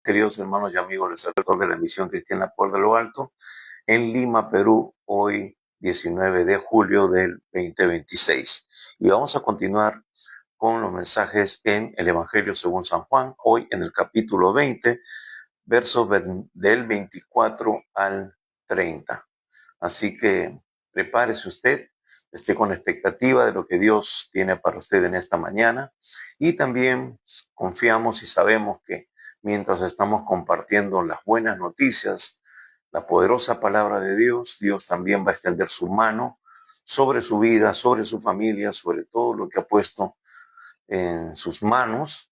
Queridos hermanos y amigos, les saludo de la Misión Cristiana por de lo Alto, en Lima, Perú, hoy 19 de julio del 2026. Y vamos a continuar con los mensajes en el Evangelio según San Juan, hoy en el capítulo 20, versos del 24 al 30. Así que prepárese usted, esté con expectativa de lo que Dios tiene para usted en esta mañana, y también confiamos y sabemos que mientras estamos compartiendo las buenas noticias, la poderosa palabra de Dios, Dios también va a extender su mano sobre su vida, sobre su familia, sobre todo lo que ha puesto en sus manos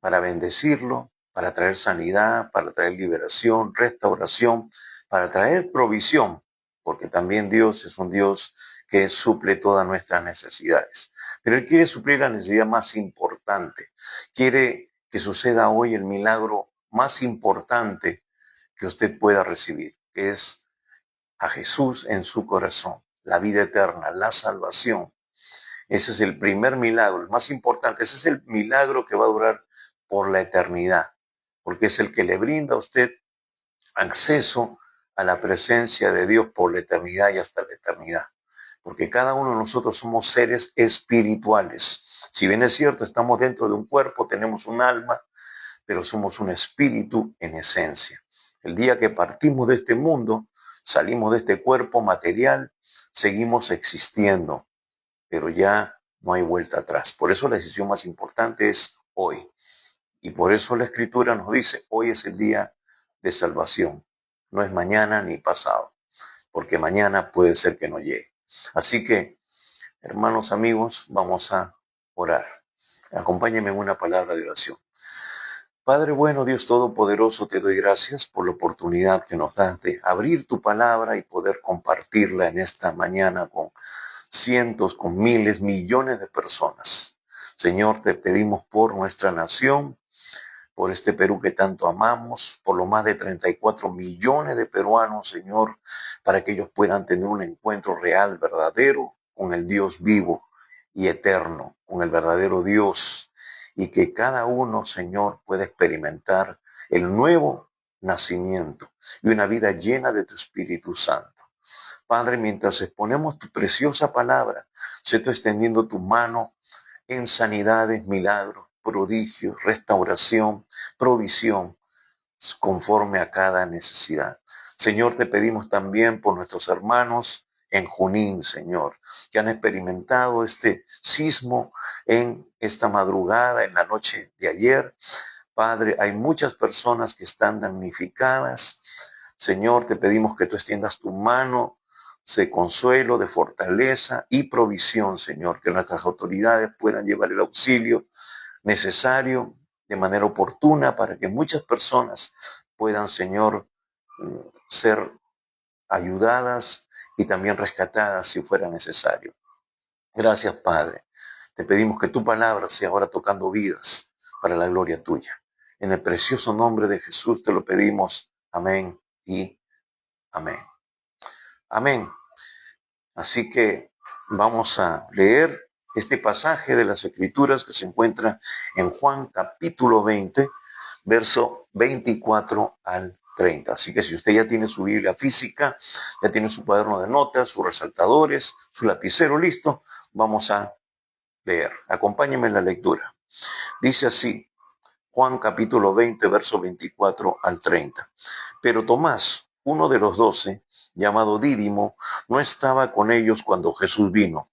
para bendecirlo, para traer sanidad, para traer liberación, restauración, para traer provisión, porque también Dios es un Dios que suple todas nuestras necesidades. Pero Él quiere suplir la necesidad más importante. Quiere que suceda hoy el milagro más importante que usted pueda recibir, que es a Jesús en su corazón, la vida eterna, la salvación. Ese es el primer milagro, el más importante. Ese es el milagro que va a durar por la eternidad, porque es el que le brinda a usted acceso a la presencia de Dios por la eternidad y hasta la eternidad. Porque cada uno de nosotros somos seres espirituales. Si bien es cierto, estamos dentro de un cuerpo, tenemos un alma, pero somos un espíritu en esencia. El día que partimos de este mundo, salimos de este cuerpo material, seguimos existiendo, pero ya no hay vuelta atrás. Por eso la decisión más importante es hoy. Y por eso la Escritura nos dice, hoy es el día de salvación. No es mañana ni pasado, porque mañana puede ser que no llegue. Así que, hermanos, amigos, vamos a orar. Acompáñenme en una palabra de oración. Padre bueno, Dios Todopoderoso, te doy gracias por la oportunidad que nos das de abrir tu palabra y poder compartirla en esta mañana con cientos, con miles, millones de personas. Señor, te pedimos por nuestra nación, por este Perú que tanto amamos, por los más de 34 millones de peruanos, Señor, para que ellos puedan tener un encuentro real, verdadero, con el Dios vivo y eterno, con el verdadero Dios, y que cada uno, Señor, pueda experimentar el nuevo nacimiento y una vida llena de tu Espíritu Santo. Padre, mientras exponemos tu preciosa palabra, sé tú extendiendo tu mano en sanidades, milagros, prodigios, restauración, provisión, conforme a cada necesidad. Señor, te pedimos también por nuestros hermanos en Junín, Señor, que han experimentado este sismo en esta madrugada, en la noche de ayer. Padre, hay muchas personas que están damnificadas. Señor, te pedimos que tú extiendas tu mano de consuelo, de fortaleza y provisión, Señor, que nuestras autoridades puedan llevar el auxilio necesario de manera oportuna para que muchas personas puedan, Señor, ser ayudadas y también rescatadas si fuera necesario. Gracias, Padre. Te pedimos que tu palabra sea ahora tocando vidas para la gloria tuya. En el precioso nombre de Jesús te lo pedimos. Amén y amén. Amén. Así que vamos a leer este pasaje de las Escrituras que se encuentra en Juan capítulo 20, verso 24 al 30. Así que si usted ya tiene su Biblia física, ya tiene su cuaderno de notas, sus resaltadores, su lapicero listo, vamos a leer. Acompáñenme en la lectura. Dice así, Juan capítulo 20, verso 24 al 30. Pero Tomás, uno de los 12, llamado Dídimo, no estaba con ellos cuando Jesús vino.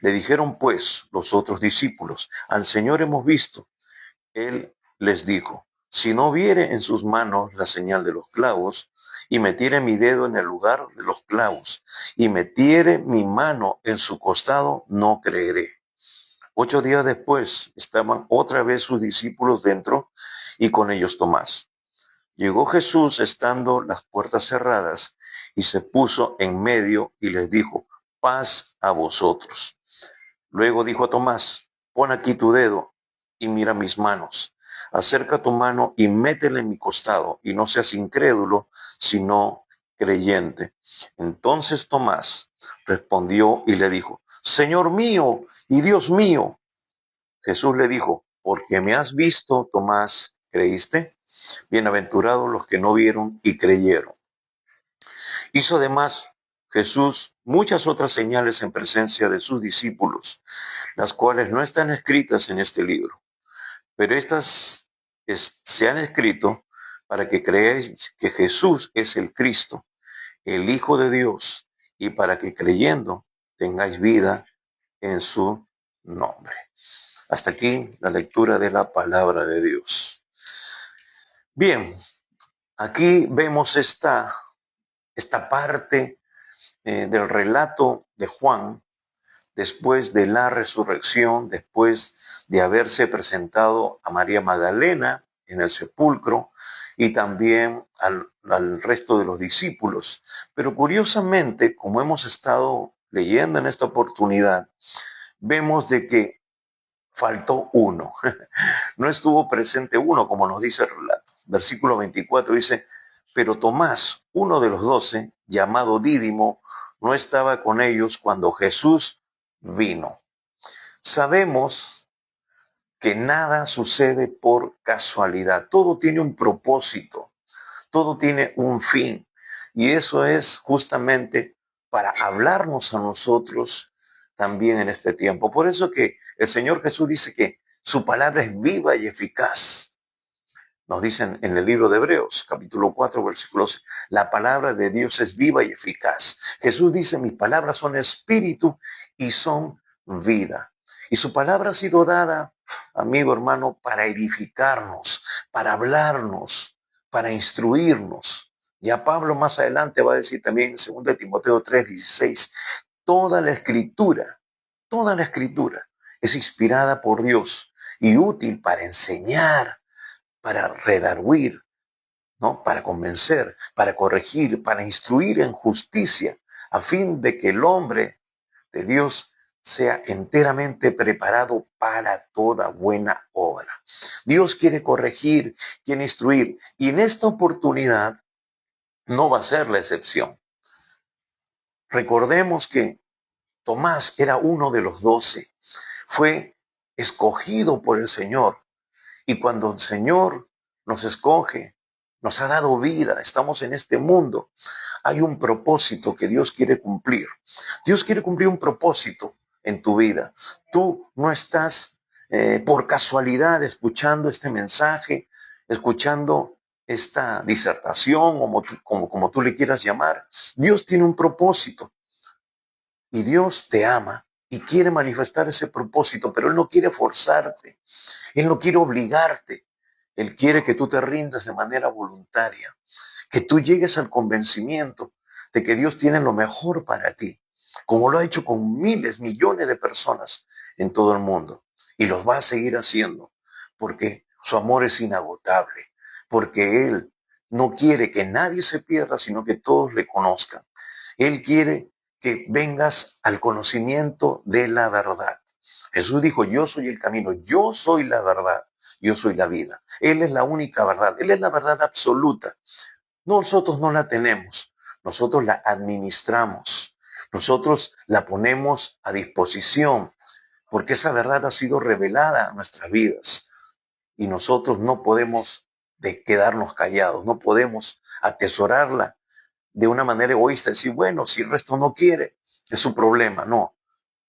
Le dijeron pues los otros discípulos, al Señor hemos visto. Él les dijo, si no viere en sus manos la señal de los clavos, y metiere mi dedo en el lugar de los clavos, y metiere mi mano en su costado, no creeré. 8 días después estaban otra vez sus discípulos dentro y con ellos Tomás. Llegó Jesús estando las puertas cerradas y se puso en medio y les dijo, paz a vosotros. Luego dijo a Tomás, pon aquí tu dedo y mira mis manos. Acerca tu mano y métela en mi costado y no seas incrédulo, sino creyente. Entonces Tomás respondió y le dijo, Señor mío y Dios mío. Jesús le dijo, porque me has visto, Tomás, ¿creíste? Bienaventurados los que no vieron y creyeron. Hizo además Jesús muchas otras señales en presencia de sus discípulos, las cuales no están escritas en este libro, pero estas se han escrito para que creáis que Jesús es el Cristo, el Hijo de Dios, y para que creyendo tengáis vida en su nombre. Hasta aquí la lectura de la palabra de Dios. Bien, aquí vemos esta parte del relato de Juan después de la resurrección, después de haberse presentado a María Magdalena en el sepulcro y también al resto de los discípulos. Pero curiosamente, como hemos estado leyendo en esta oportunidad, vemos de que faltó uno. No estuvo presente uno, como nos dice el relato. Versículo 24 dice, pero Tomás, uno de los 12, llamado Dídimo, no estaba con ellos cuando Jesús vino. Sabemos que nada sucede por casualidad. Todo tiene un propósito, todo tiene un fin. Y eso es justamente para hablarnos a nosotros también en este tiempo. Por eso que el Señor Jesús dice que su palabra es viva y eficaz. Nos dicen en el libro de Hebreos, capítulo 4, versículo 11, la palabra de Dios es viva y eficaz. Jesús dice, mis palabras son espíritu y son vida. Y su palabra ha sido dada, amigo, hermano, para edificarnos, para hablarnos, para instruirnos. Ya Pablo más adelante va a decir también en 2 Timoteo 3, 16, toda la escritura es inspirada por Dios y útil para enseñar, para redarguir, ¿no? Para convencer, para corregir, para instruir en justicia, a fin de que el hombre de Dios sea enteramente preparado para toda buena obra. Dios quiere corregir, quiere instruir, y en esta oportunidad no va a ser la excepción. Recordemos que Tomás era uno de los 12, fue escogido por el Señor. Y cuando el Señor nos escoge, nos ha dado vida, estamos en este mundo, hay un propósito que Dios quiere cumplir. Dios quiere cumplir un propósito en tu vida. Tú no estás por casualidad escuchando este mensaje, escuchando esta disertación, como tú le quieras llamar. Dios tiene un propósito y Dios te ama y quiere manifestar ese propósito, pero Él no quiere forzarte. Él no quiere obligarte. Él quiere que tú te rindas de manera voluntaria, que tú llegues al convencimiento de que Dios tiene lo mejor para ti, como lo ha hecho con miles, millones de personas en todo el mundo. Y los va a seguir haciendo, porque su amor es inagotable, porque Él no quiere que nadie se pierda, sino que todos le conozcan. Él quiere que vengas al conocimiento de la verdad. Jesús dijo, yo soy el camino, yo soy la verdad, yo soy la vida. Él es la única verdad, Él es la verdad absoluta. Nosotros no la tenemos, nosotros la administramos, nosotros la ponemos a disposición, porque esa verdad ha sido revelada a nuestras vidas. Y nosotros no podemos quedarnos callados, no podemos atesorarla de una manera egoísta, decir, bueno, si el resto no quiere, es su problema. No,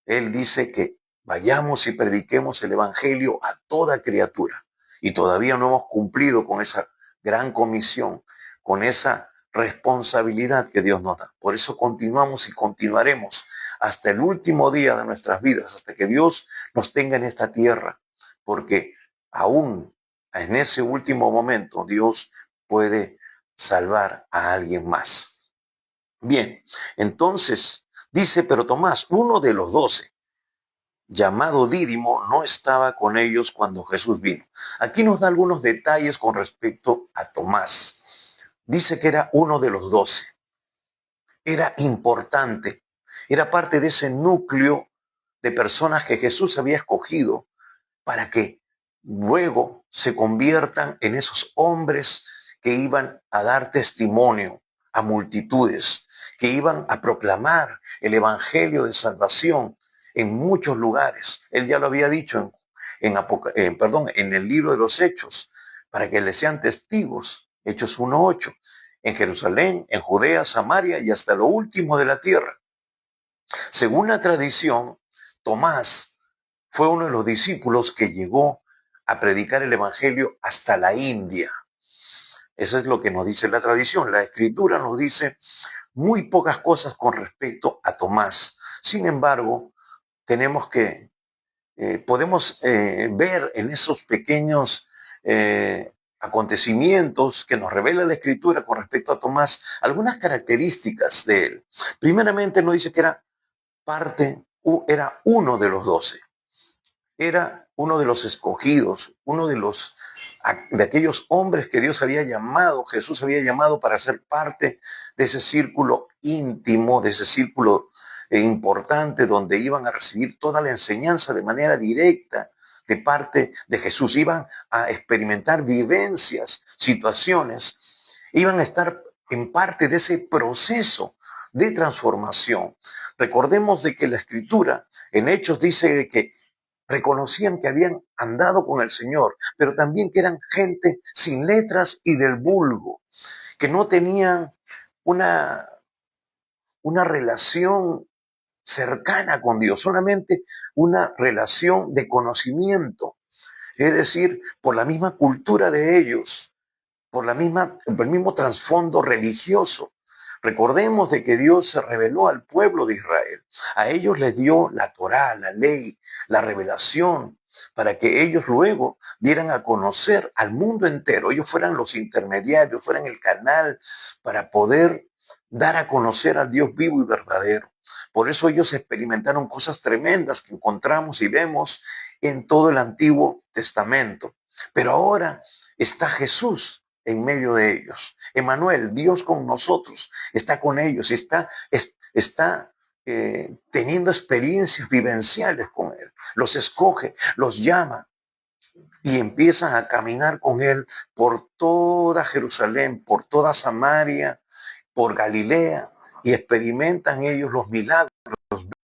Él dice que vayamos y prediquemos el evangelio a toda criatura. Y todavía no hemos cumplido con esa gran comisión, con esa responsabilidad que Dios nos da. Por eso continuamos y continuaremos hasta el último día de nuestras vidas, hasta que Dios nos tenga en esta tierra. Porque aún en ese último momento Dios puede salvar a alguien más. Bien, entonces dice, pero Tomás, uno de los 12, llamado Dídimo, no estaba con ellos cuando Jesús vino. Aquí nos da algunos detalles con respecto a Tomás. Dice que era uno de los 12. Era importante. Era parte de ese núcleo de personas que Jesús había escogido para que luego se conviertan en esos hombres que iban a dar testimonio a multitudes, que iban a proclamar el evangelio de salvación en muchos lugares. Él ya lo había dicho en el libro de los Hechos. para que le sean testigos, Hechos 1:8, en Jerusalén, en Judea, Samaria y hasta lo último de la tierra. Según la tradición, Tomás fue uno de los discípulos que llegó a predicar el evangelio hasta la India. Eso es lo que nos dice la tradición. La escritura nos dice muy pocas cosas con respecto a Tomás. Sin embargo, tenemos que, podemos ver en esos pequeños acontecimientos que nos revela la escritura con respecto a Tomás algunas características de él. Primeramente nos dice que era uno de los 12. Era uno de los escogidos, uno de aquellos hombres que Dios había llamado, Jesús había llamado para ser parte de ese círculo íntimo, de ese círculo importante donde iban a recibir toda la enseñanza de manera directa de parte de Jesús. Iban a experimentar vivencias, situaciones, iban a estar en parte de ese proceso de transformación. Recordemos de que la Escritura en Hechos dice de que reconocían que habían andado con el Señor, pero también que eran gente sin letras y del vulgo, que no tenían una, una relación cercana con Dios, solamente una relación de conocimiento. Es decir, por la misma cultura de ellos, por el mismo trasfondo religioso. Recordemos de que Dios se reveló al pueblo de Israel. A ellos les dio la Torá, la ley, la revelación, para que ellos luego dieran a conocer al mundo entero. Ellos fueran los intermediarios, fueran el canal para poder dar a conocer al Dios vivo y verdadero. Por eso ellos experimentaron cosas tremendas que encontramos y vemos en todo el Antiguo Testamento. Pero ahora está Jesús en medio de ellos. Emmanuel, Dios con nosotros, está con ellos, está teniendo experiencias vivenciales con Él. Los escoge, los llama y empiezan a caminar con Él por toda Jerusalén, por toda Samaria, por Galilea, y experimentan ellos los milagros,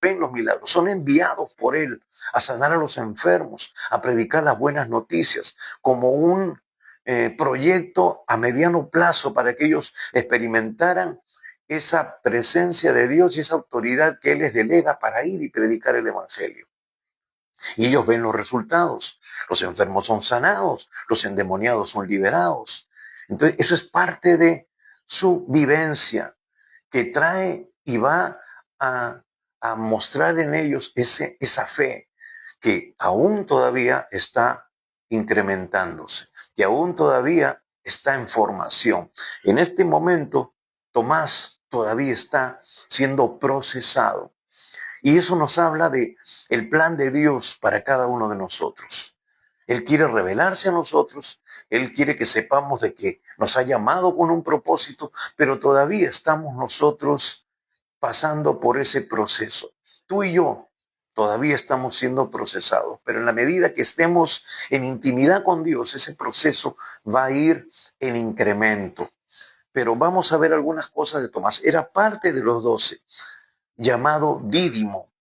ven los milagros, son enviados por Él a sanar a los enfermos, a predicar las buenas noticias, como un proyecto a mediano plazo para que ellos experimentaran esa presencia de Dios y esa autoridad que Él les delega para ir y predicar el Evangelio. Y ellos ven los resultados. Los enfermos son sanados, los endemoniados son liberados. Entonces, eso es parte de su vivencia que trae y va a mostrar en ellos esa fe que aún todavía está incrementándose, que aún todavía está en formación. En este momento, Tomás todavía está siendo procesado. Y eso nos habla de el plan de Dios para cada uno de nosotros. Él quiere revelarse a nosotros, Él quiere que sepamos de que nos ha llamado con un propósito, pero todavía estamos nosotros pasando por ese proceso. Tú y yo todavía estamos siendo procesados, pero en la medida que estemos en intimidad con Dios, ese proceso va a ir en incremento. Pero vamos a ver algunas cosas de Tomás. Era parte de los 12, llamado Dídimo.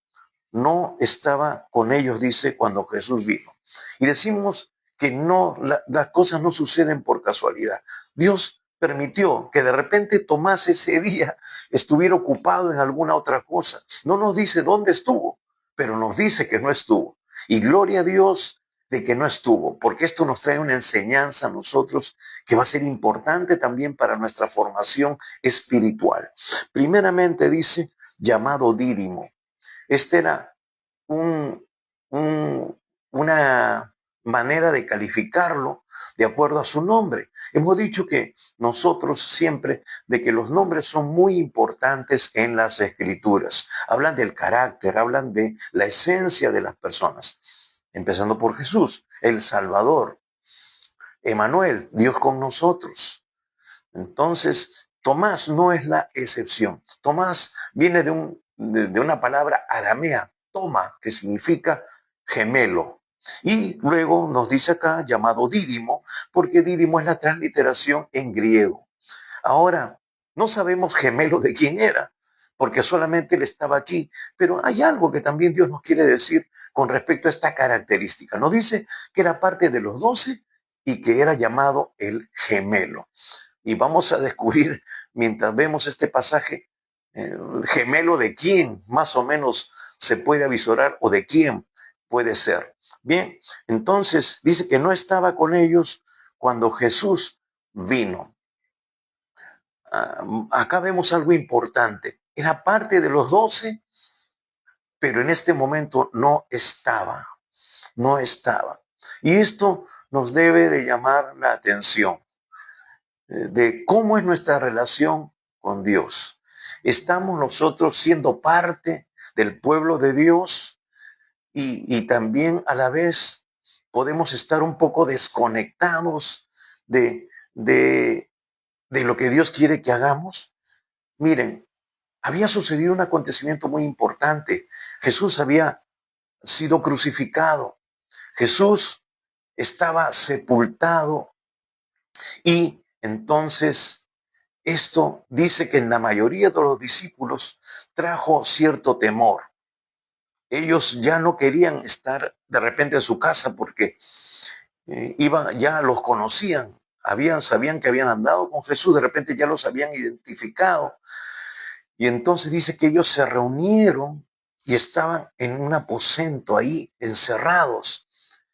No estaba con ellos, dice, cuando Jesús vino. Y decimos que no, las cosas no suceden por casualidad. Dios permitió que de repente Tomás ese día estuviera ocupado en alguna otra cosa. No nos dice dónde estuvo, pero nos dice que no estuvo. Y gloria a Dios de que no estuvo, porque esto nos trae una enseñanza a nosotros que va a ser importante también para nuestra formación espiritual. Primeramente dice, llamado Dídimo. Este era un, una manera de calificarlo de acuerdo a su nombre. Hemos dicho que nosotros siempre de que los nombres son muy importantes en las escrituras. Hablan del carácter, hablan de la esencia de las personas. Empezando por Jesús, el Salvador. Emmanuel, Dios con nosotros. Entonces, Tomás no es la excepción. Tomás viene de una palabra aramea, toma, que significa gemelo. Y luego nos dice acá, llamado Dídimo, porque Dídimo es la transliteración en griego. Ahora, no sabemos gemelo de quién era, porque solamente él estaba aquí, pero hay algo que también Dios nos quiere decir con respecto a esta característica. Nos dice que era parte de los 12 y que era llamado el gemelo. Y vamos a descubrir, mientras vemos este pasaje, gemelo de quién más o menos se puede avisorar o de quién puede ser. Bien, entonces dice que no estaba con ellos cuando Jesús vino. Acá vemos algo importante. Era parte de los 12, pero en este momento no estaba, no estaba. Y esto nos debe de llamar la atención de cómo es nuestra relación con Dios. ¿Estamos nosotros siendo parte del pueblo de Dios y también a la vez podemos estar un poco desconectados de, de, de lo que Dios quiere que hagamos? Miren, había sucedido un acontecimiento muy importante. Jesús había sido crucificado. Jesús estaba sepultado y entonces esto dice que en la mayoría de los discípulos trajo cierto temor. Ellos ya no querían estar de repente en su casa porque ya los conocían, sabían que habían andado con Jesús, de repente ya los habían identificado. Y entonces dice que ellos se reunieron y estaban en un aposento ahí, encerrados.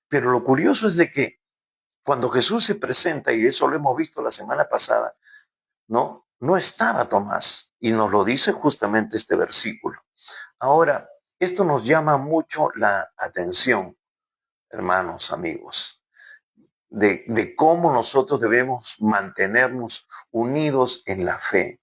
Pero lo curioso es de que cuando Jesús se presenta, y eso lo hemos visto la semana pasada, no estaba Tomás. Y nos lo dice justamente este versículo. Ahora, esto nos llama mucho la atención, hermanos, amigos, de cómo nosotros debemos mantenernos unidos en la fe,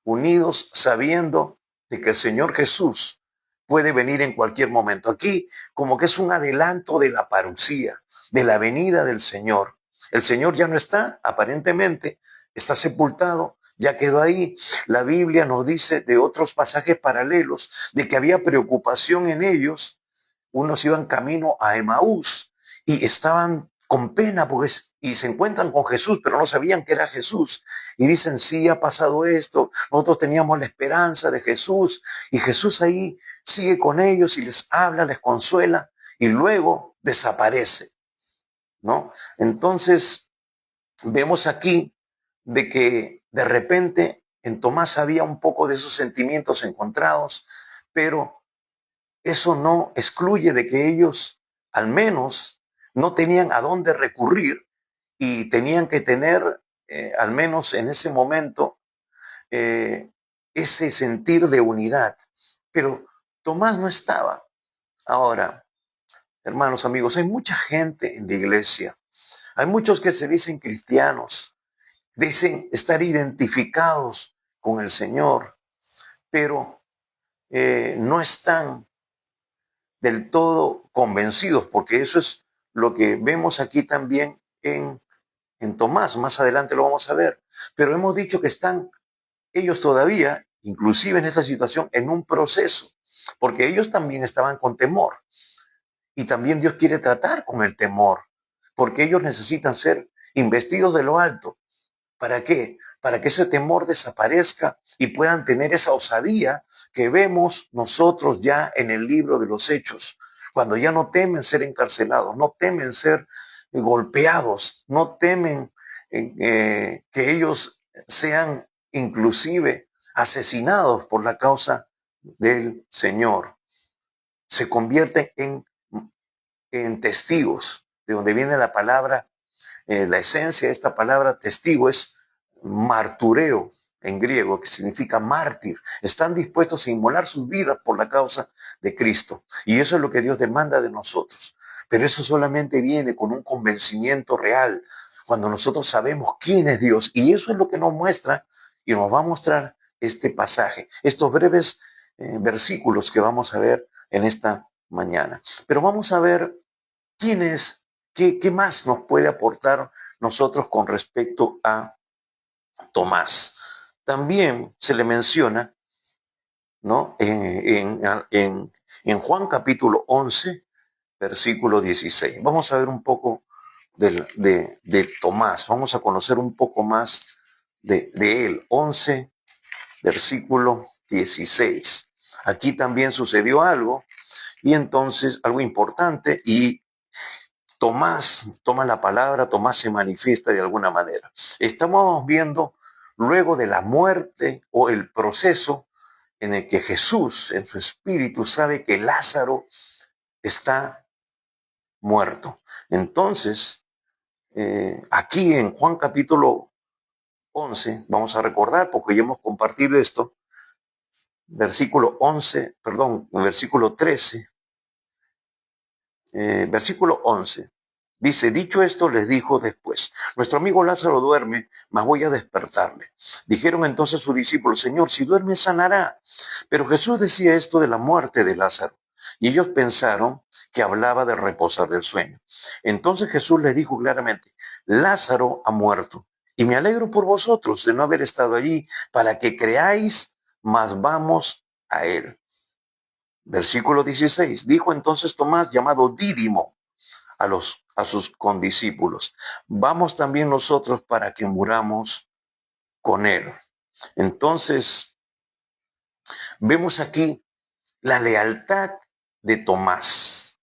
unidos sabiendo de que el Señor Jesús puede venir en cualquier momento. Aquí como que es un adelanto de la parucía, de la venida del Señor. El Señor ya no está, aparentemente, está sepultado, ya quedó ahí. La Biblia nos dice de otros pasajes paralelos de que había preocupación en ellos. Unos iban camino a Emaús y estaban con pena y se encuentran con Jesús, pero no sabían que era Jesús. Y dicen, sí, ha pasado esto, nosotros teníamos la esperanza de Jesús, y Jesús ahí sigue con ellos y les habla, les consuela, y luego desaparece, ¿no? Entonces, vemos aquí de que de repente en Tomás había un poco de esos sentimientos encontrados, pero eso no excluye de que ellos al menos no tenían a dónde recurrir y tenían que tener, al menos en ese momento, eh, ese sentir de unidad. Pero Tomás no estaba. Ahora, hermanos, amigos, hay mucha gente en la iglesia. Hay muchos que se dicen cristianos, dicen estar identificados con el Señor, pero no están del todo convencidos, porque eso es lo que vemos aquí también en Tomás. Más adelante lo vamos a ver. Pero hemos dicho que están ellos todavía, inclusive en esta situación, en un proceso, porque ellos también estaban con temor. Y también Dios quiere tratar con el temor, porque ellos necesitan ser investidos de lo alto. ¿Para qué? Para que ese temor desaparezca y puedan tener esa osadía que vemos nosotros ya en el libro de los Hechos, cuando ya no temen ser encarcelados, no temen ser golpeados, no temen que ellos sean inclusive asesinados por la causa del Señor. Se convierten en testigos, de donde viene la palabra, la esencia de esta palabra testigo es martureo en griego, que significa mártir. Están dispuestos a inmolar sus vidas por la causa de Cristo. Y eso es lo que Dios demanda de nosotros. Pero eso solamente viene con un convencimiento real, cuando nosotros sabemos quién es Dios. Y eso es lo que nos muestra y nos va a mostrar este pasaje, estos breves versículos que vamos a ver en esta mañana. Pero vamos a ver quién es, qué más nos puede aportar nosotros con respecto a Tomás. También se le menciona, ¿no? En Juan capítulo 11, versículo 16. Vamos a ver un poco de Tomás, vamos a conocer un poco más de él. 11, versículo 16. Aquí también sucedió algo, y entonces algo importante, y Tomás toma la palabra, Tomás se manifiesta de alguna manera. Estamos viendo luego de la muerte o el proceso en el que Jesús, en su espíritu, sabe que Lázaro está muerto. Entonces, aquí en Juan capítulo 11, vamos a recordar, porque ya hemos compartido esto, versículo 11, perdón, versículo 13, versículo 11. Dice, dicho esto, les dijo después, nuestro amigo Lázaro duerme, mas voy a despertarle. Dijeron entonces sus discípulos, Señor, si duerme sanará. Pero Jesús decía esto de la muerte de Lázaro, y ellos pensaron que hablaba de reposar del sueño. Entonces Jesús les dijo claramente, Lázaro ha muerto, y me alegro por vosotros de no haber estado allí, para que creáis, mas vamos a él. Versículo 16, dijo entonces Tomás, llamado Dídimo, a sus condiscípulos, vamos también nosotros para que muramos con él. Entonces, vemos aquí la lealtad de Tomás.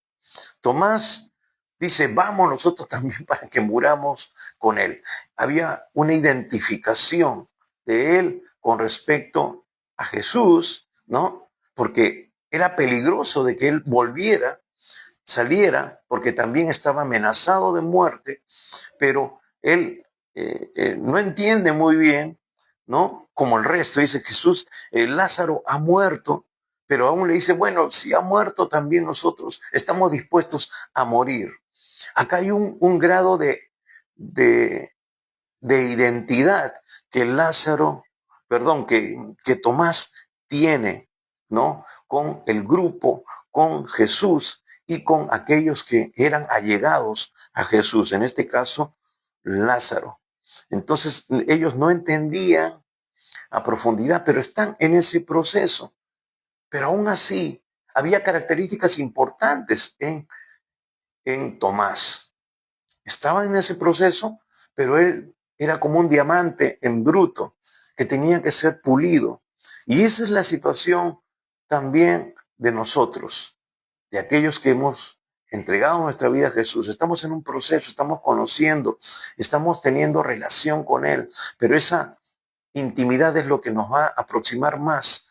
Tomás dice, vamos nosotros también para que muramos con él. Había una identificación de él con respecto a Jesús, ¿no? Porque era peligroso de que él volviera, saliera, porque también estaba amenazado de muerte, pero él no entiende muy bien, ¿no? Como el resto, dice Jesús, Lázaro ha muerto, pero aún le dice, bueno, si ha muerto también nosotros estamos dispuestos a morir. Acá hay un grado de, de identidad que Lázaro, perdón, que Tomás tiene, ¿no? Con el grupo, con Jesús y con aquellos que eran allegados a Jesús, en este caso, Lázaro. Entonces, ellos no entendían a profundidad, pero están en ese proceso. Pero aún así, había características importantes en Tomás. Estaba en ese proceso, pero él era como un diamante en bruto que tenía que ser pulido. Y esa es la situación también de nosotros, de aquellos que hemos entregado nuestra vida a Jesús. Estamos en un proceso, estamos conociendo, estamos teniendo relación con Él, pero esa intimidad es lo que nos va a aproximar más,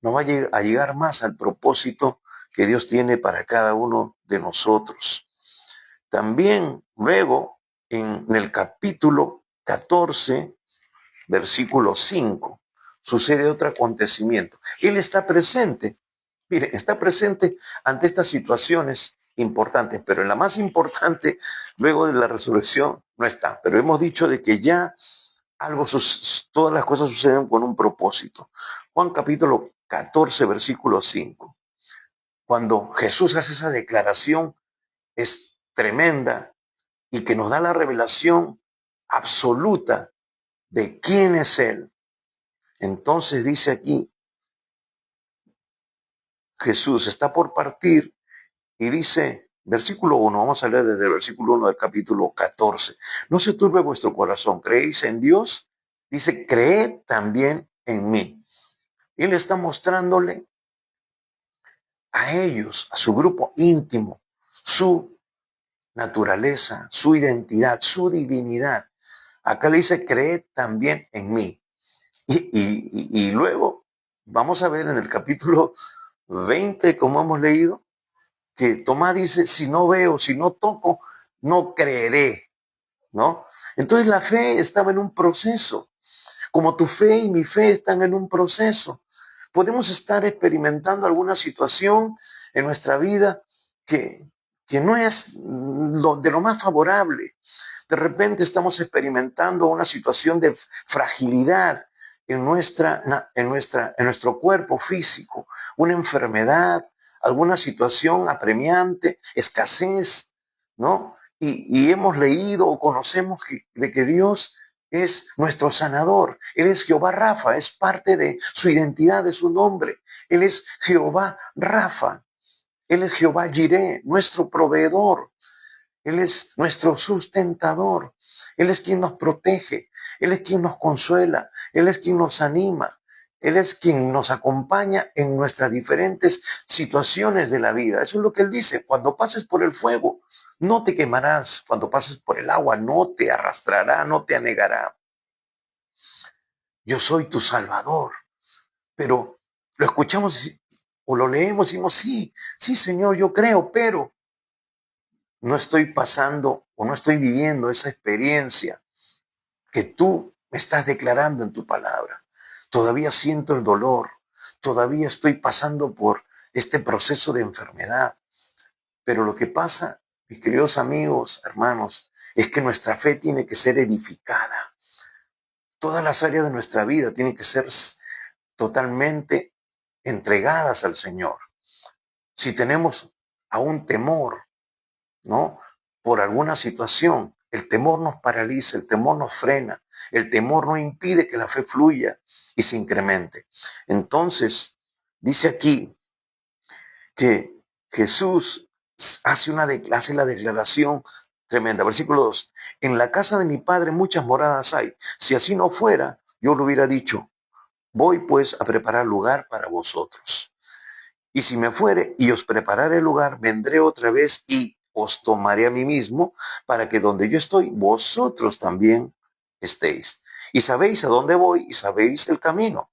nos va a llegar más al propósito que Dios tiene para cada uno de nosotros. También luego en el capítulo 14, versículo 5, sucede otro acontecimiento. Él está presente, mire, está presente ante estas situaciones importantes, pero en la más importante, luego de la resurrección, no está. Pero hemos dicho de que ya todas las cosas suceden con un propósito. Juan capítulo 14, versículo 5. Cuando Jesús hace esa declaración, es tremenda y que nos da la revelación absoluta de quién es Él. Entonces dice aquí, Jesús está por partir y dice, versículo 1, vamos a leer desde el versículo 1 del capítulo 14. No se turbe vuestro corazón, ¿creéis en Dios? Dice, creed también en mí. Él está mostrándole a ellos, a su grupo íntimo, su naturaleza, su identidad, su divinidad. Acá le dice, creed también en mí. Y luego vamos a ver en el capítulo 20, como hemos leído, que Tomás dice, si no veo, si no toco, no creeré, ¿no? Entonces la fe estaba en un proceso, como tu fe y mi fe están en un proceso. Podemos estar experimentando alguna situación en nuestra vida que, que no es de lo más favorable. De repente estamos experimentando una situación de fragilidad en nuestro cuerpo físico, una enfermedad, alguna situación apremiante, escasez, ¿no? Y hemos leído o conocemos de que Dios es nuestro sanador. Él es Jehová Rafa, es parte de su identidad, de su nombre. Él es Jehová Rafa. Él es Jehová Jireh, nuestro proveedor. Él es nuestro sustentador. Él es quien nos protege. Él es quien nos consuela. Él es quien nos anima. Él es quien nos acompaña en nuestras diferentes situaciones de la vida. Eso es lo que Él dice. Cuando pases por el fuego, No te quemarás cuando pases por el agua, no te arrastrará, no te anegará. Yo soy tu Salvador. Pero lo escuchamos o lo leemos y decimos, sí, sí, Señor, yo creo, pero no estoy pasando o no estoy viviendo esa experiencia que tú me estás declarando en tu palabra. Todavía siento el dolor, todavía estoy pasando por este proceso de enfermedad. Pero lo que pasa, mis queridos amigos, hermanos, es que nuestra fe tiene que ser edificada. Todas las áreas de nuestra vida tienen que ser totalmente entregadas al Señor. Si tenemos aún temor, ¿no? Por alguna situación, el temor nos paraliza, el temor nos frena, el temor no impide que la fe fluya y se incremente. Entonces, dice aquí que Jesús hace la declaración tremenda. Versículo 2. En la casa de mi Padre muchas moradas hay. Si así no fuera, yo lo hubiera dicho. Voy pues a preparar lugar para vosotros. Y si me fuere y os prepararé el lugar, vendré otra vez y os tomaré a mí mismo, para que donde yo estoy, vosotros también estéis. Y sabéis a dónde voy y sabéis el camino.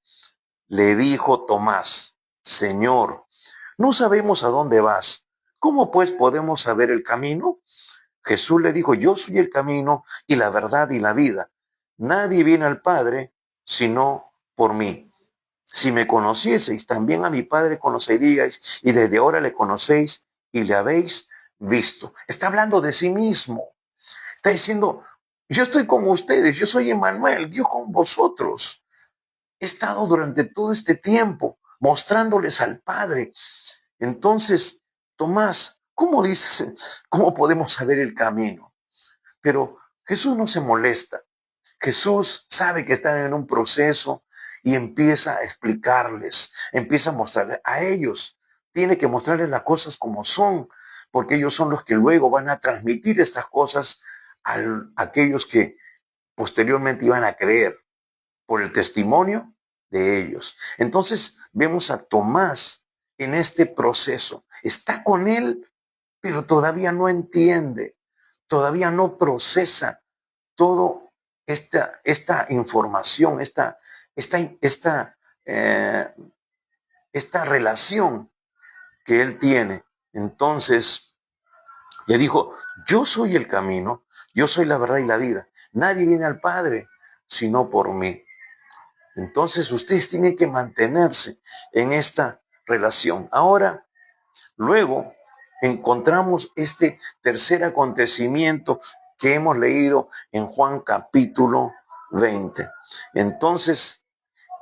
Le dijo Tomás, Señor, no sabemos a dónde vas. ¿Cómo pues podemos saber el camino? Jesús le dijo, yo soy el camino y la verdad y la vida. Nadie viene al Padre sino por mí. Si me conocieseis, también a mi Padre conoceríais, y desde ahora le conocéis y le habéis visto. Está hablando de sí mismo. Está diciendo, yo estoy con ustedes, yo soy Emmanuel, Dios con vosotros. He estado durante todo este tiempo mostrándoles al Padre. Entonces, Tomás, ¿cómo dice, cómo podemos saber el camino? Pero Jesús no se molesta. Jesús sabe que están en un proceso y empieza a explicarles, empieza a mostrarles a ellos. Tiene que mostrarles las cosas como son, porque ellos son los que luego van a transmitir estas cosas a aquellos que posteriormente iban a creer por el testimonio de ellos. Entonces vemos a Tomás en este proceso. Está con él, pero todavía no entiende, todavía no procesa todo esta información, esta, eh, esta relación que él tiene. Entonces le dijo, yo soy el camino, yo soy la verdad y la vida. Nadie viene al Padre sino por mí. Entonces ustedes tienen que mantenerse en esta relación. Ahora, luego encontramos este tercer acontecimiento que hemos leído en Juan capítulo 20. Entonces,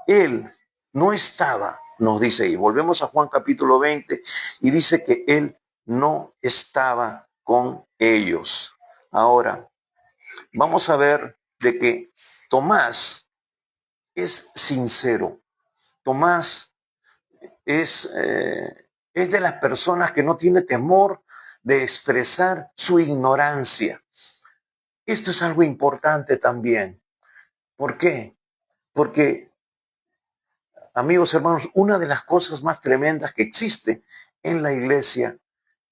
él no estaba, nos dice ahí, volvemos a Juan capítulo 20 y dice que él no estaba con ellos. Ahora, vamos a ver de que Tomás es sincero. Tomás es de las personas que no tiene temor de expresar su ignorancia. Esto es algo importante también. ¿Por qué? Porque, amigos, hermanos, una de las cosas más tremendas que existe en la iglesia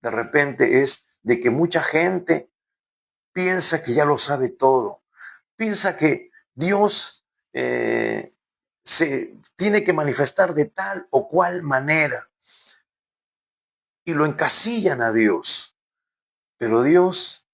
de repente es de que mucha gente piensa que ya lo sabe todo. Piensa que Dios se tiene que manifestar de tal o cual manera y lo encasillan a Dios. Pero Dios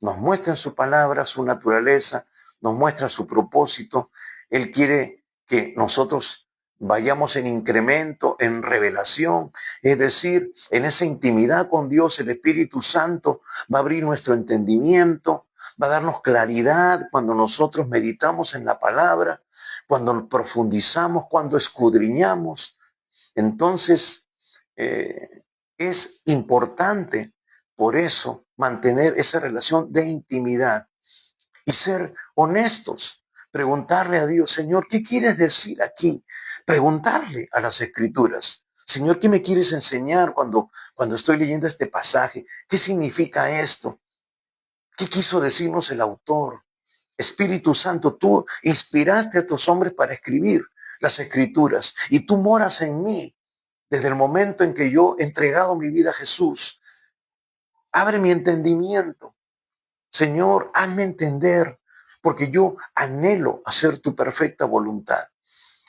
nos muestra en su palabra su naturaleza, nos muestra su propósito. Él quiere que nosotros vayamos en incremento, en revelación, es decir, en esa intimidad con Dios. El Espíritu Santo va a abrir nuestro entendimiento, va a darnos claridad cuando nosotros meditamos en la palabra, cuando profundizamos, cuando escudriñamos. Entonces, es importante por eso mantener esa relación de intimidad y ser honestos. Preguntarle a Dios, Señor, ¿qué quieres decir aquí? Preguntarle a las Escrituras, Señor, ¿qué me quieres enseñar cuando estoy leyendo este pasaje? ¿Qué significa esto? ¿Qué quiso decirnos el autor? Espíritu Santo, tú inspiraste a tus hombres para escribir las Escrituras y tú moras en mí. Desde el momento en que yo he entregado mi vida a Jesús, abre mi entendimiento. Señor, hazme entender, porque yo anhelo hacer tu perfecta voluntad.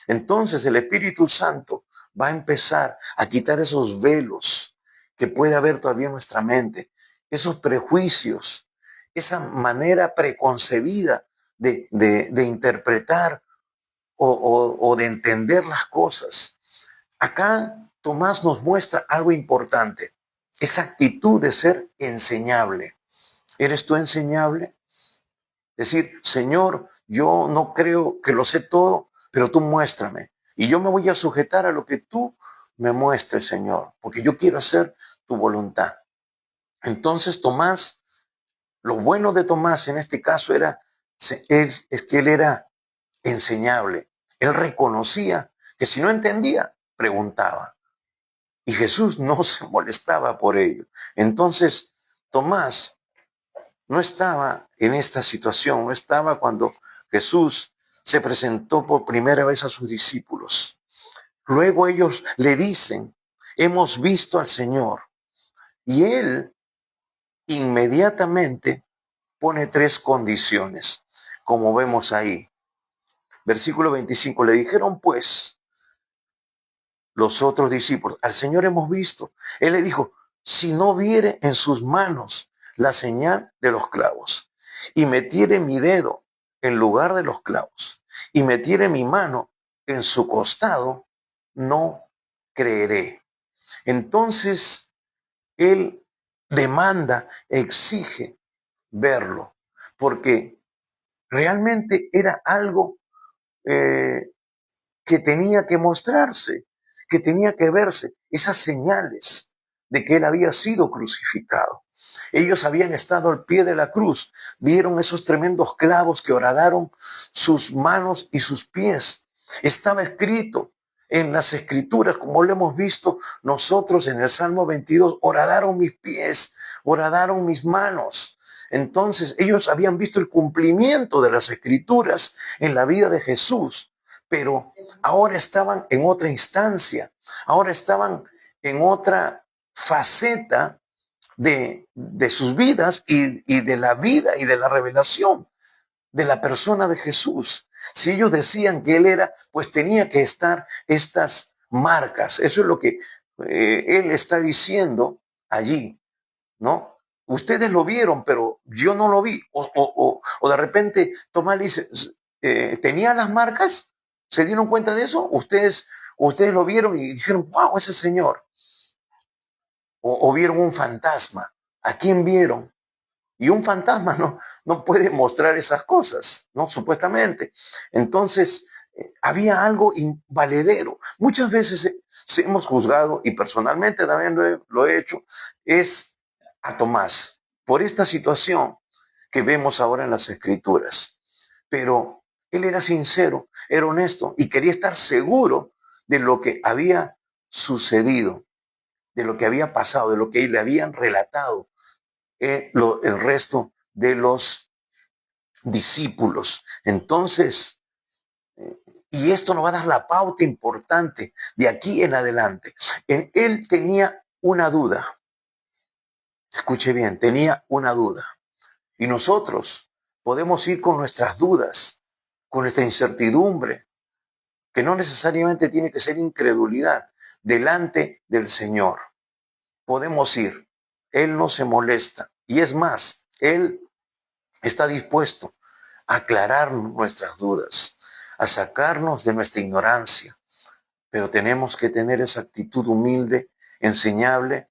Entonces el Espíritu Santo va a empezar a quitar esos velos que puede haber todavía en nuestra mente, esos prejuicios, esa manera preconcebida de interpretar o de entender las cosas. Acá Tomás nos muestra algo importante, esa actitud de ser enseñable. ¿Eres tú enseñable? Decir, Señor, yo no creo que lo sé todo, pero tú muéstrame. Y yo me voy a sujetar a lo que tú me muestres, Señor, porque yo quiero hacer tu voluntad. Entonces Tomás, lo bueno de Tomás en este caso es que él era enseñable. Él reconocía que si no entendía, preguntaba. Y Jesús no se molestaba por ello. Entonces, Tomás no estaba en esta situación, no estaba cuando Jesús se presentó por primera vez a sus discípulos. Luego ellos le dicen, hemos visto al Señor. Y él inmediatamente pone tres condiciones, como vemos ahí. Versículo 25, le dijeron pues los otros discípulos, al Señor hemos visto. Él le dijo, si no viere en sus manos la señal de los clavos, y metiere mi dedo en lugar de los clavos, y metiere mi mano en su costado, no creeré. Entonces, él demanda, exige verlo, porque realmente era algo eh, que tenía que mostrarse, que tenía que verse, esas señales de que él había sido crucificado. Ellos habían estado al pie de la cruz, vieron esos tremendos clavos que horadaron sus manos y sus pies. Estaba escrito en las escrituras, como lo hemos visto nosotros en el Salmo 22, horadaron mis pies, horadaron mis manos. Entonces ellos habían visto el cumplimiento de las escrituras en la vida de Jesús, pero ahora estaban en otra instancia, ahora estaban en otra faceta de sus vidas y de la vida y de la revelación de la persona de Jesús. Si ellos decían que Él era, pues tenía que estar estas marcas. Eso es lo que Él está diciendo allí, ¿no? Ustedes lo vieron, pero yo no lo vi. O de repente Tomás le dice, ¿tenía las marcas? ¿Se dieron cuenta de eso? Ustedes lo vieron y dijeron, wow, ese señor. O vieron un fantasma. ¿A quién vieron? Y un fantasma no puede mostrar esas cosas, ¿no? Supuestamente. Entonces, había algo invaledero. Muchas veces hemos juzgado, y personalmente también lo he hecho, es a Tomás, por esta situación que vemos ahora en las Escrituras. Pero él era sincero, era honesto y quería estar seguro de lo que había sucedido, de lo que había pasado, de lo que le habían relatado el resto de los discípulos. Entonces, y esto nos va a dar la pauta importante de aquí en adelante. Él tenía una duda. Escuche bien, tenía una duda. Y nosotros podemos ir con nuestras dudas, con nuestra incertidumbre, que no necesariamente tiene que ser incredulidad, delante del Señor. Podemos ir. Él no se molesta. Y es más, Él está dispuesto a aclarar nuestras dudas, a sacarnos de nuestra ignorancia. Pero tenemos que tener esa actitud humilde, enseñable,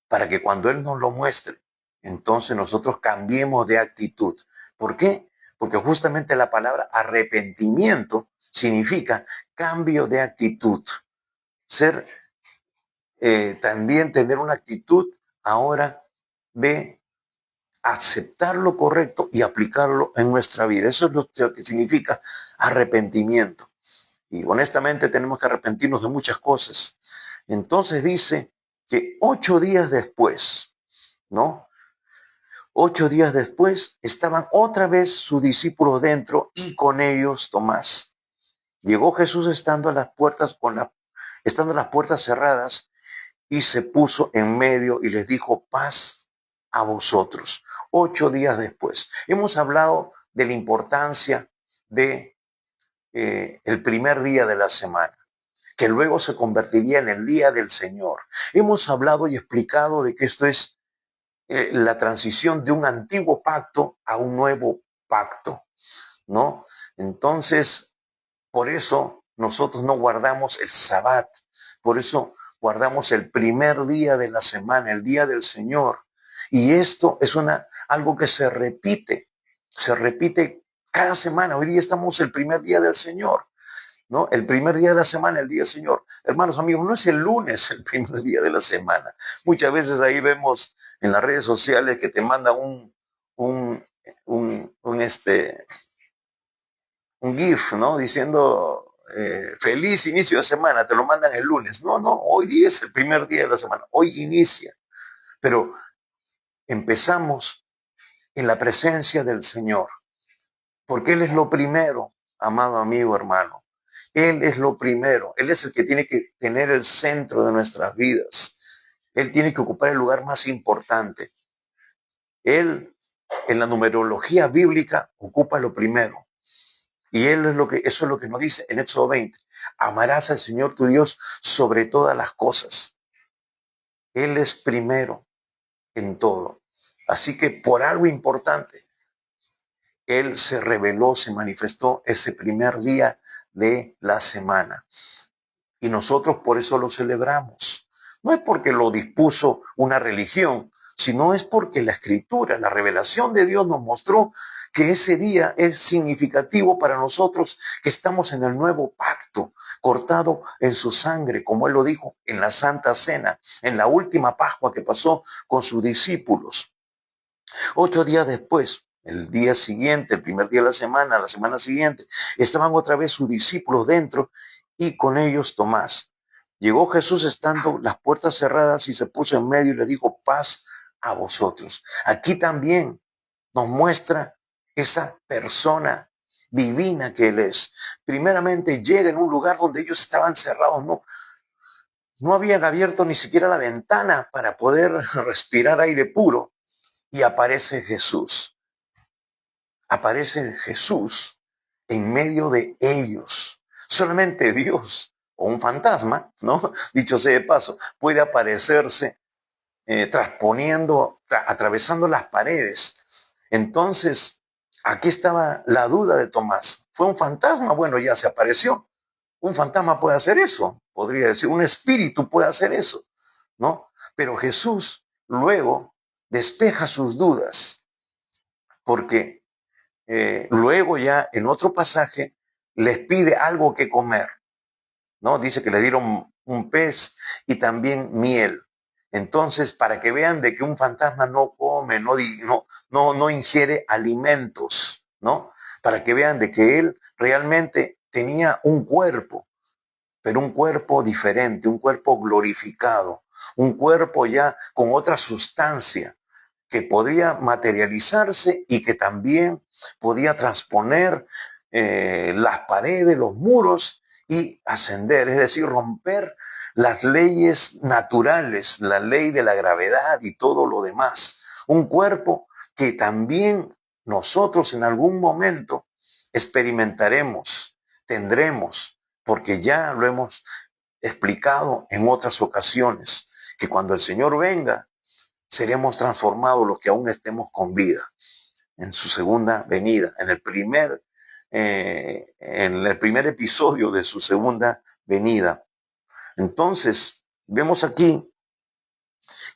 para que cuando Él nos lo muestre, entonces nosotros cambiemos de actitud. ¿Por qué? Porque justamente la palabra arrepentimiento significa cambio de actitud. Ser, también tener una actitud ahora de aceptar lo correcto y aplicarlo en nuestra vida. Eso es lo que significa arrepentimiento. Y honestamente tenemos que arrepentirnos de muchas cosas. Entonces dice que 8 días después, ¿no? 8 días después estaban otra vez sus discípulos dentro y con ellos Tomás. Llegó Jesús estando las puertas cerradas y se puso en medio y les dijo, paz a vosotros. 8 días después. Hemos hablado de la importancia de el primer día de la semana, que luego se convertiría en el día del Señor. Hemos hablado y explicado de que esto es la transición de un antiguo pacto a un nuevo pacto, ¿no? Entonces, por eso nosotros no guardamos el Sabbat, por eso guardamos el primer día de la semana, el día del Señor. Y esto es algo que se repite cada semana. Hoy día estamos el primer día del Señor, ¿no? El primer día de la semana, el día del Señor. Hermanos, amigos, no es el lunes el primer día de la semana. Muchas veces ahí vemos en las redes sociales que te manda un, un GIF, ¿no? Diciendo feliz inicio de semana, te lo mandan el lunes. No, no, hoy día es el primer día de la semana, hoy inicia. Pero empezamos en la presencia del Señor, porque Él es lo primero, amado amigo, hermano. Él es lo primero, Él es el que tiene que tener el centro de nuestras vidas. Él tiene que ocupar el lugar más importante. Él, en la numerología bíblica, ocupa lo primero. Y eso es lo que nos dice en Éxodo 20. Amarás al Señor tu Dios sobre todas las cosas. Él es primero en todo. Así que por algo importante, Él se reveló, se manifestó ese primer día de la semana. Y nosotros por eso lo celebramos. No es porque lo dispuso una religión, sino es porque la Escritura, la revelación de Dios nos mostró que ese día es significativo para nosotros, que estamos en el nuevo pacto, cortado en su sangre, como Él lo dijo en la Santa Cena, en la última Pascua que pasó con sus discípulos. 8 días después, el día siguiente, el primer día de la semana siguiente, estaban otra vez sus discípulos dentro y con ellos Tomás. Llegó Jesús estando las puertas cerradas y se puso en medio y le dijo, paz a vosotros. Aquí también nos muestra esa persona divina que Él es. Primeramente llega en un lugar donde ellos estaban cerrados, no habían abierto ni siquiera la ventana para poder respirar aire puro. Y aparece Jesús. Aparece Jesús en medio de ellos. Solamente Dios o un fantasma, ¿no? Dicho sea de paso, puede aparecerse atravesando las paredes. Entonces, aquí estaba la duda de Tomás. ¿Fue un fantasma? Bueno, ya se apareció. Un fantasma puede hacer eso, podría decir, un espíritu puede hacer eso, ¿no? Pero Jesús luego despeja sus dudas, porque luego ya en otro pasaje les pide algo que comer, ¿no? Dice que le dieron un pez y también miel. Entonces, para que vean de que un fantasma no come, no ingiere alimentos, ¿no? Para que vean de que él realmente tenía un cuerpo, pero un cuerpo diferente, un cuerpo glorificado, un cuerpo ya con otra sustancia que podría materializarse y que también podía transponer las paredes, los muros y ascender, es decir, romper las leyes naturales, la ley de la gravedad y todo lo demás. Un cuerpo que también nosotros en algún momento experimentaremos, tendremos, porque ya lo hemos explicado en otras ocasiones, que cuando el Señor venga, seremos transformados los que aún estemos con vida en su segunda venida, en el primer episodio de su segunda venida. Entonces, vemos aquí,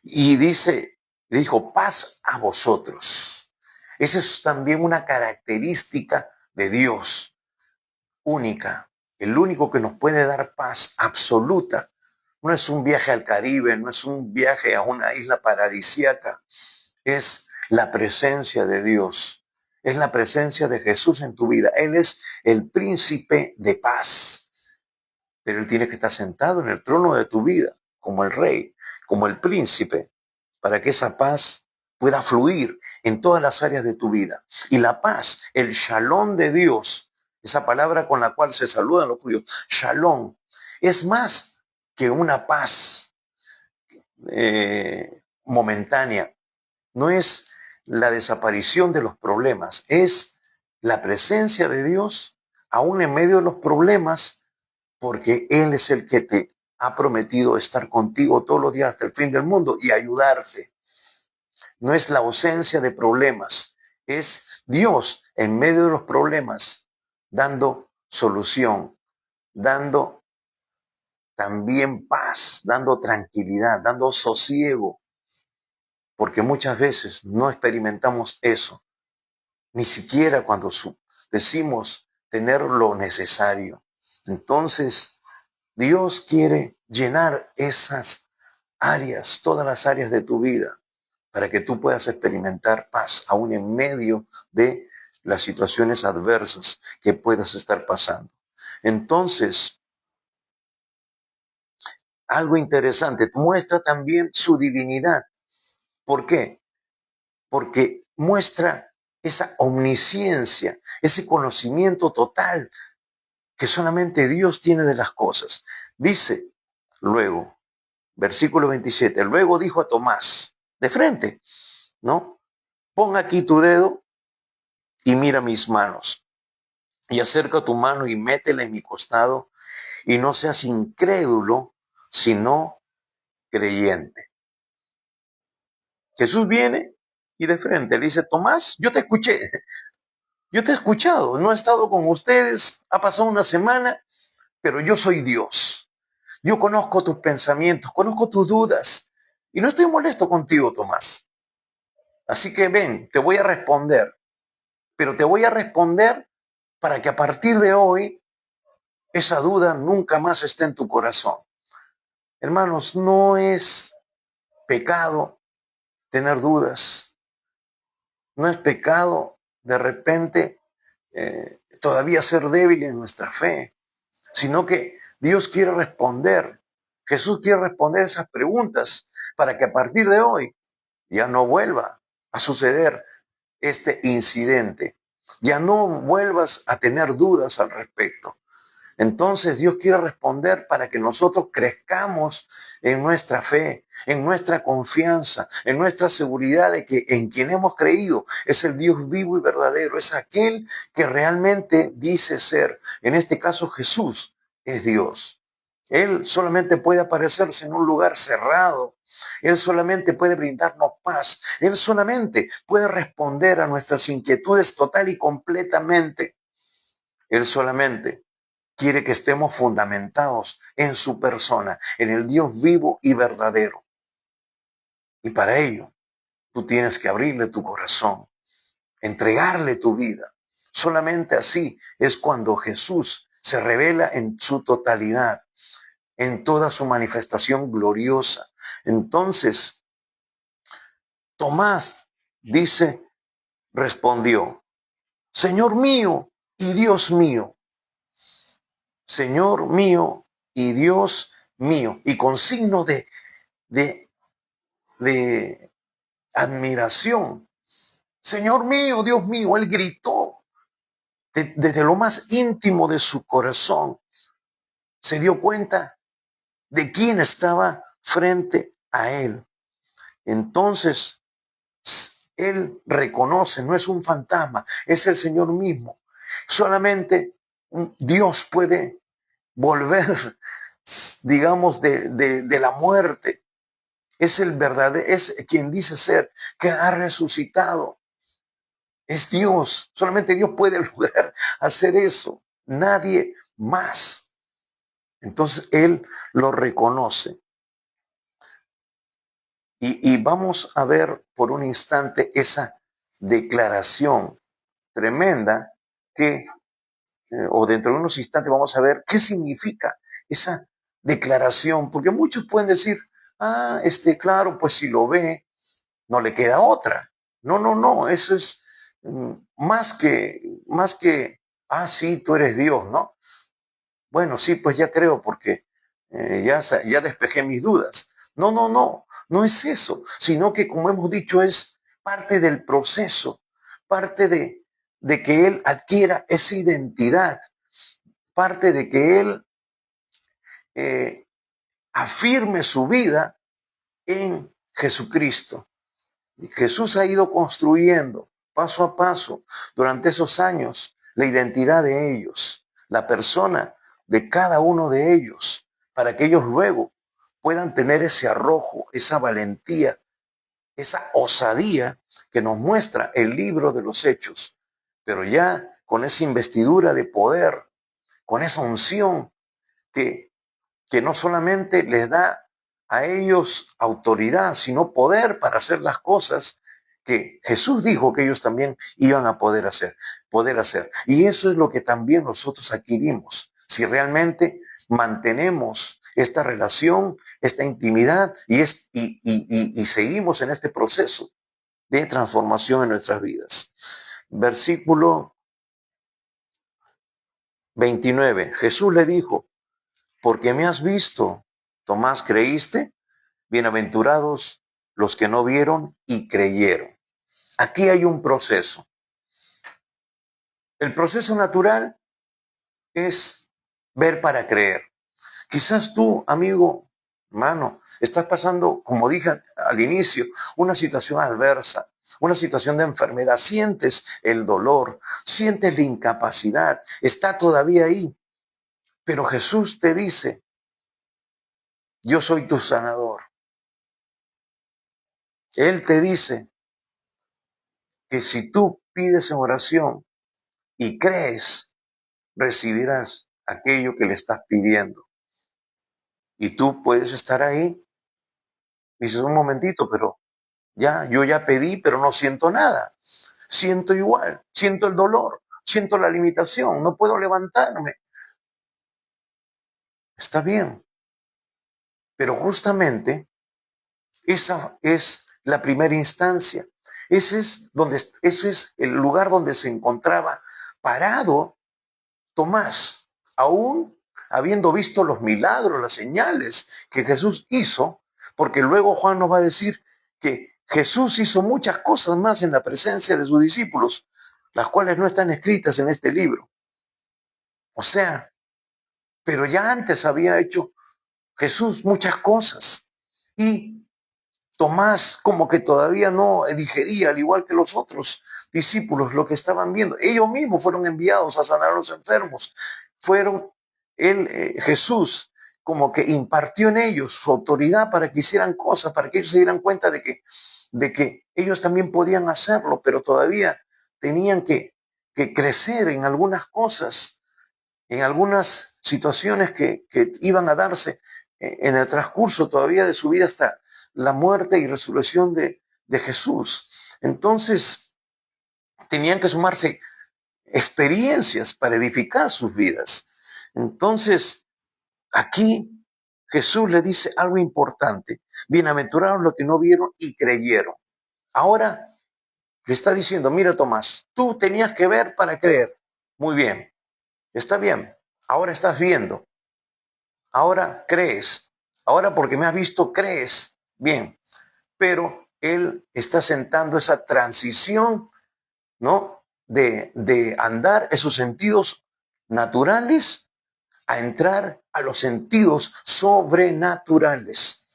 y le dijo, paz a vosotros. Esa es también una característica de Dios, única, el único que nos puede dar paz absoluta. No es un viaje al Caribe, no es un viaje a una isla paradisíaca, es la presencia de Dios, es la presencia de Jesús en tu vida. Él es el príncipe de paz, pero Él tiene que estar sentado en el trono de tu vida, como el rey, como el príncipe, para que esa paz pueda fluir en todas las áreas de tu vida. Y la paz, el shalom de Dios, esa palabra con la cual se saludan los judíos, shalom, es más que una paz momentánea, no es la desaparición de los problemas, es la presencia de Dios aún en medio de los problemas, porque Él es el que te ha prometido estar contigo todos los días hasta el fin del mundo y ayudarte. No es la ausencia de problemas, es Dios en medio de los problemas dando solución, dando también paz, dando tranquilidad, dando sosiego, porque muchas veces no experimentamos eso, ni siquiera cuando decimos tener lo necesario. Entonces, Dios quiere llenar esas áreas, todas las áreas de tu vida, para que tú puedas experimentar paz, aún en medio de las situaciones adversas que puedas estar pasando. Entonces, algo interesante, muestra también su divinidad. ¿Por qué? Porque muestra esa omnisciencia, ese conocimiento total que solamente Dios tiene de las cosas. Dice luego, versículo 27, luego dijo a Tomás, de frente, ¿no? Pon aquí tu dedo y mira mis manos, y acerca tu mano y métela en mi costado, y no seas incrédulo, sino creyente. Jesús viene y de frente le dice, Tomás, yo te escuché, yo te he escuchado, no he estado con ustedes, ha pasado una semana, pero yo soy Dios. Yo conozco tus pensamientos, conozco tus dudas, y no estoy molesto contigo, Tomás. Así que ven, te voy a responder, pero te voy a responder para que a partir de hoy esa duda nunca más esté en tu corazón. Hermanos, no es pecado tener dudas, no es pecado de repente todavía ser débil en nuestra fe, sino que Dios quiere responder, Jesús quiere responder esas preguntas para que a partir de hoy ya no vuelva a suceder este incidente, ya no vuelvas a tener dudas al respecto. Entonces Dios quiere responder para que nosotros crezcamos en nuestra fe, en nuestra confianza, en nuestra seguridad de que en quien hemos creído es el Dios vivo y verdadero, es aquel que realmente dice ser. En este caso Jesús es Dios. Él solamente puede aparecerse en un lugar cerrado. Él solamente puede brindarnos paz. Él solamente puede responder a nuestras inquietudes total y completamente. Él solamente quiere que estemos fundamentados en su persona, en el Dios vivo y verdadero. Y para ello, tú tienes que abrirle tu corazón, entregarle tu vida. Solamente así es cuando Jesús se revela en su totalidad, en toda su manifestación gloriosa. Entonces, Tomás dice, respondió, Señor mío y Dios mío. Señor mío y Dios mío. Y con signo de, de admiración. Señor mío, Dios mío, él gritó desde lo más íntimo de su corazón. Se dio cuenta de quién estaba frente a él. Entonces, él reconoce, no es un fantasma, es el Señor mismo. Solamente Dios puede volver, digamos, de la muerte. Es el verdadero, es quien dice ser, que ha resucitado. Es Dios. Solamente Dios puede lograr hacer eso. Nadie más. Entonces Él lo reconoce. Y vamos a ver por un instante esa declaración tremenda que, o dentro de unos instantes vamos a ver qué significa esa declaración. Porque muchos pueden decir, claro, pues si lo ve, no le queda otra. No, no, no, eso es más que, sí, tú eres Dios, ¿no? Bueno, sí, pues ya creo porque ya despejé mis dudas. No, no, no, no es eso, sino que como hemos dicho es parte del proceso, parte de que Él adquiera esa identidad, parte de que Él afirme su vida en Jesucristo. Jesús ha ido construyendo paso a paso durante esos años la identidad de ellos, la persona de cada uno de ellos, para que ellos luego puedan tener ese arrojo, esa valentía, esa osadía que nos muestra el libro de los Hechos, pero ya con esa investidura de poder, con esa unción que, que no solamente les da a ellos autoridad, sino poder para hacer las cosas que Jesús dijo que ellos también iban a poder hacer. Y eso es lo que también nosotros adquirimos. Si realmente mantenemos esta relación, esta intimidad y seguimos en este proceso de transformación en nuestras vidas. Versículo 29. Jesús le dijo, porque me has visto, Tomás, ¿creíste? Bienaventurados los que no vieron y creyeron. Aquí hay un proceso. El proceso natural es ver para creer. Quizás tú, amigo, hermano, estás pasando, como dije al inicio, una situación adversa, una situación de enfermedad. Sientes el dolor, sientes la incapacidad, está todavía ahí. Pero Jesús te dice, yo soy tu sanador. Él te dice que si tú pides en oración y crees, recibirás aquello que le estás pidiendo. Y tú puedes estar ahí. Dices, un momentito, pero yo ya pedí, pero no siento nada. Siento igual, siento el dolor, siento la limitación, no puedo levantarme. Está bien, pero justamente esa es la primera instancia. Ese es el lugar donde se encontraba parado Tomás, aún habiendo visto los milagros, las señales que Jesús hizo, porque luego Juan nos va a decir que Jesús hizo muchas cosas más en la presencia de sus discípulos, las cuales no están escritas en este libro. O sea, pero ya antes había hecho Jesús muchas cosas. Y Tomás como que todavía no digería, al igual que los otros discípulos, lo que estaban viendo. Ellos mismos fueron enviados a sanar a los enfermos. Jesús como que impartió en ellos su autoridad para que hicieran cosas, para que ellos se dieran cuenta de que ellos también podían hacerlo, pero todavía tenían que crecer en algunas cosas, en algunas situaciones que iban a darse en el transcurso todavía de su vida hasta la muerte y resurrección de Jesús. Entonces, tenían que sumarse experiencias para edificar sus vidas. Entonces, aquí Jesús le dice algo importante. Bienaventurados los que no vieron y creyeron. Ahora le está diciendo, mira Tomás, tú tenías que ver para creer. Muy bien, está bien. Ahora estás viendo. Ahora crees. Ahora porque me has visto, crees. Bien. Pero él está sentando esa transición, ¿no? De andar esos sentidos naturales a entrar a los sentidos sobrenaturales.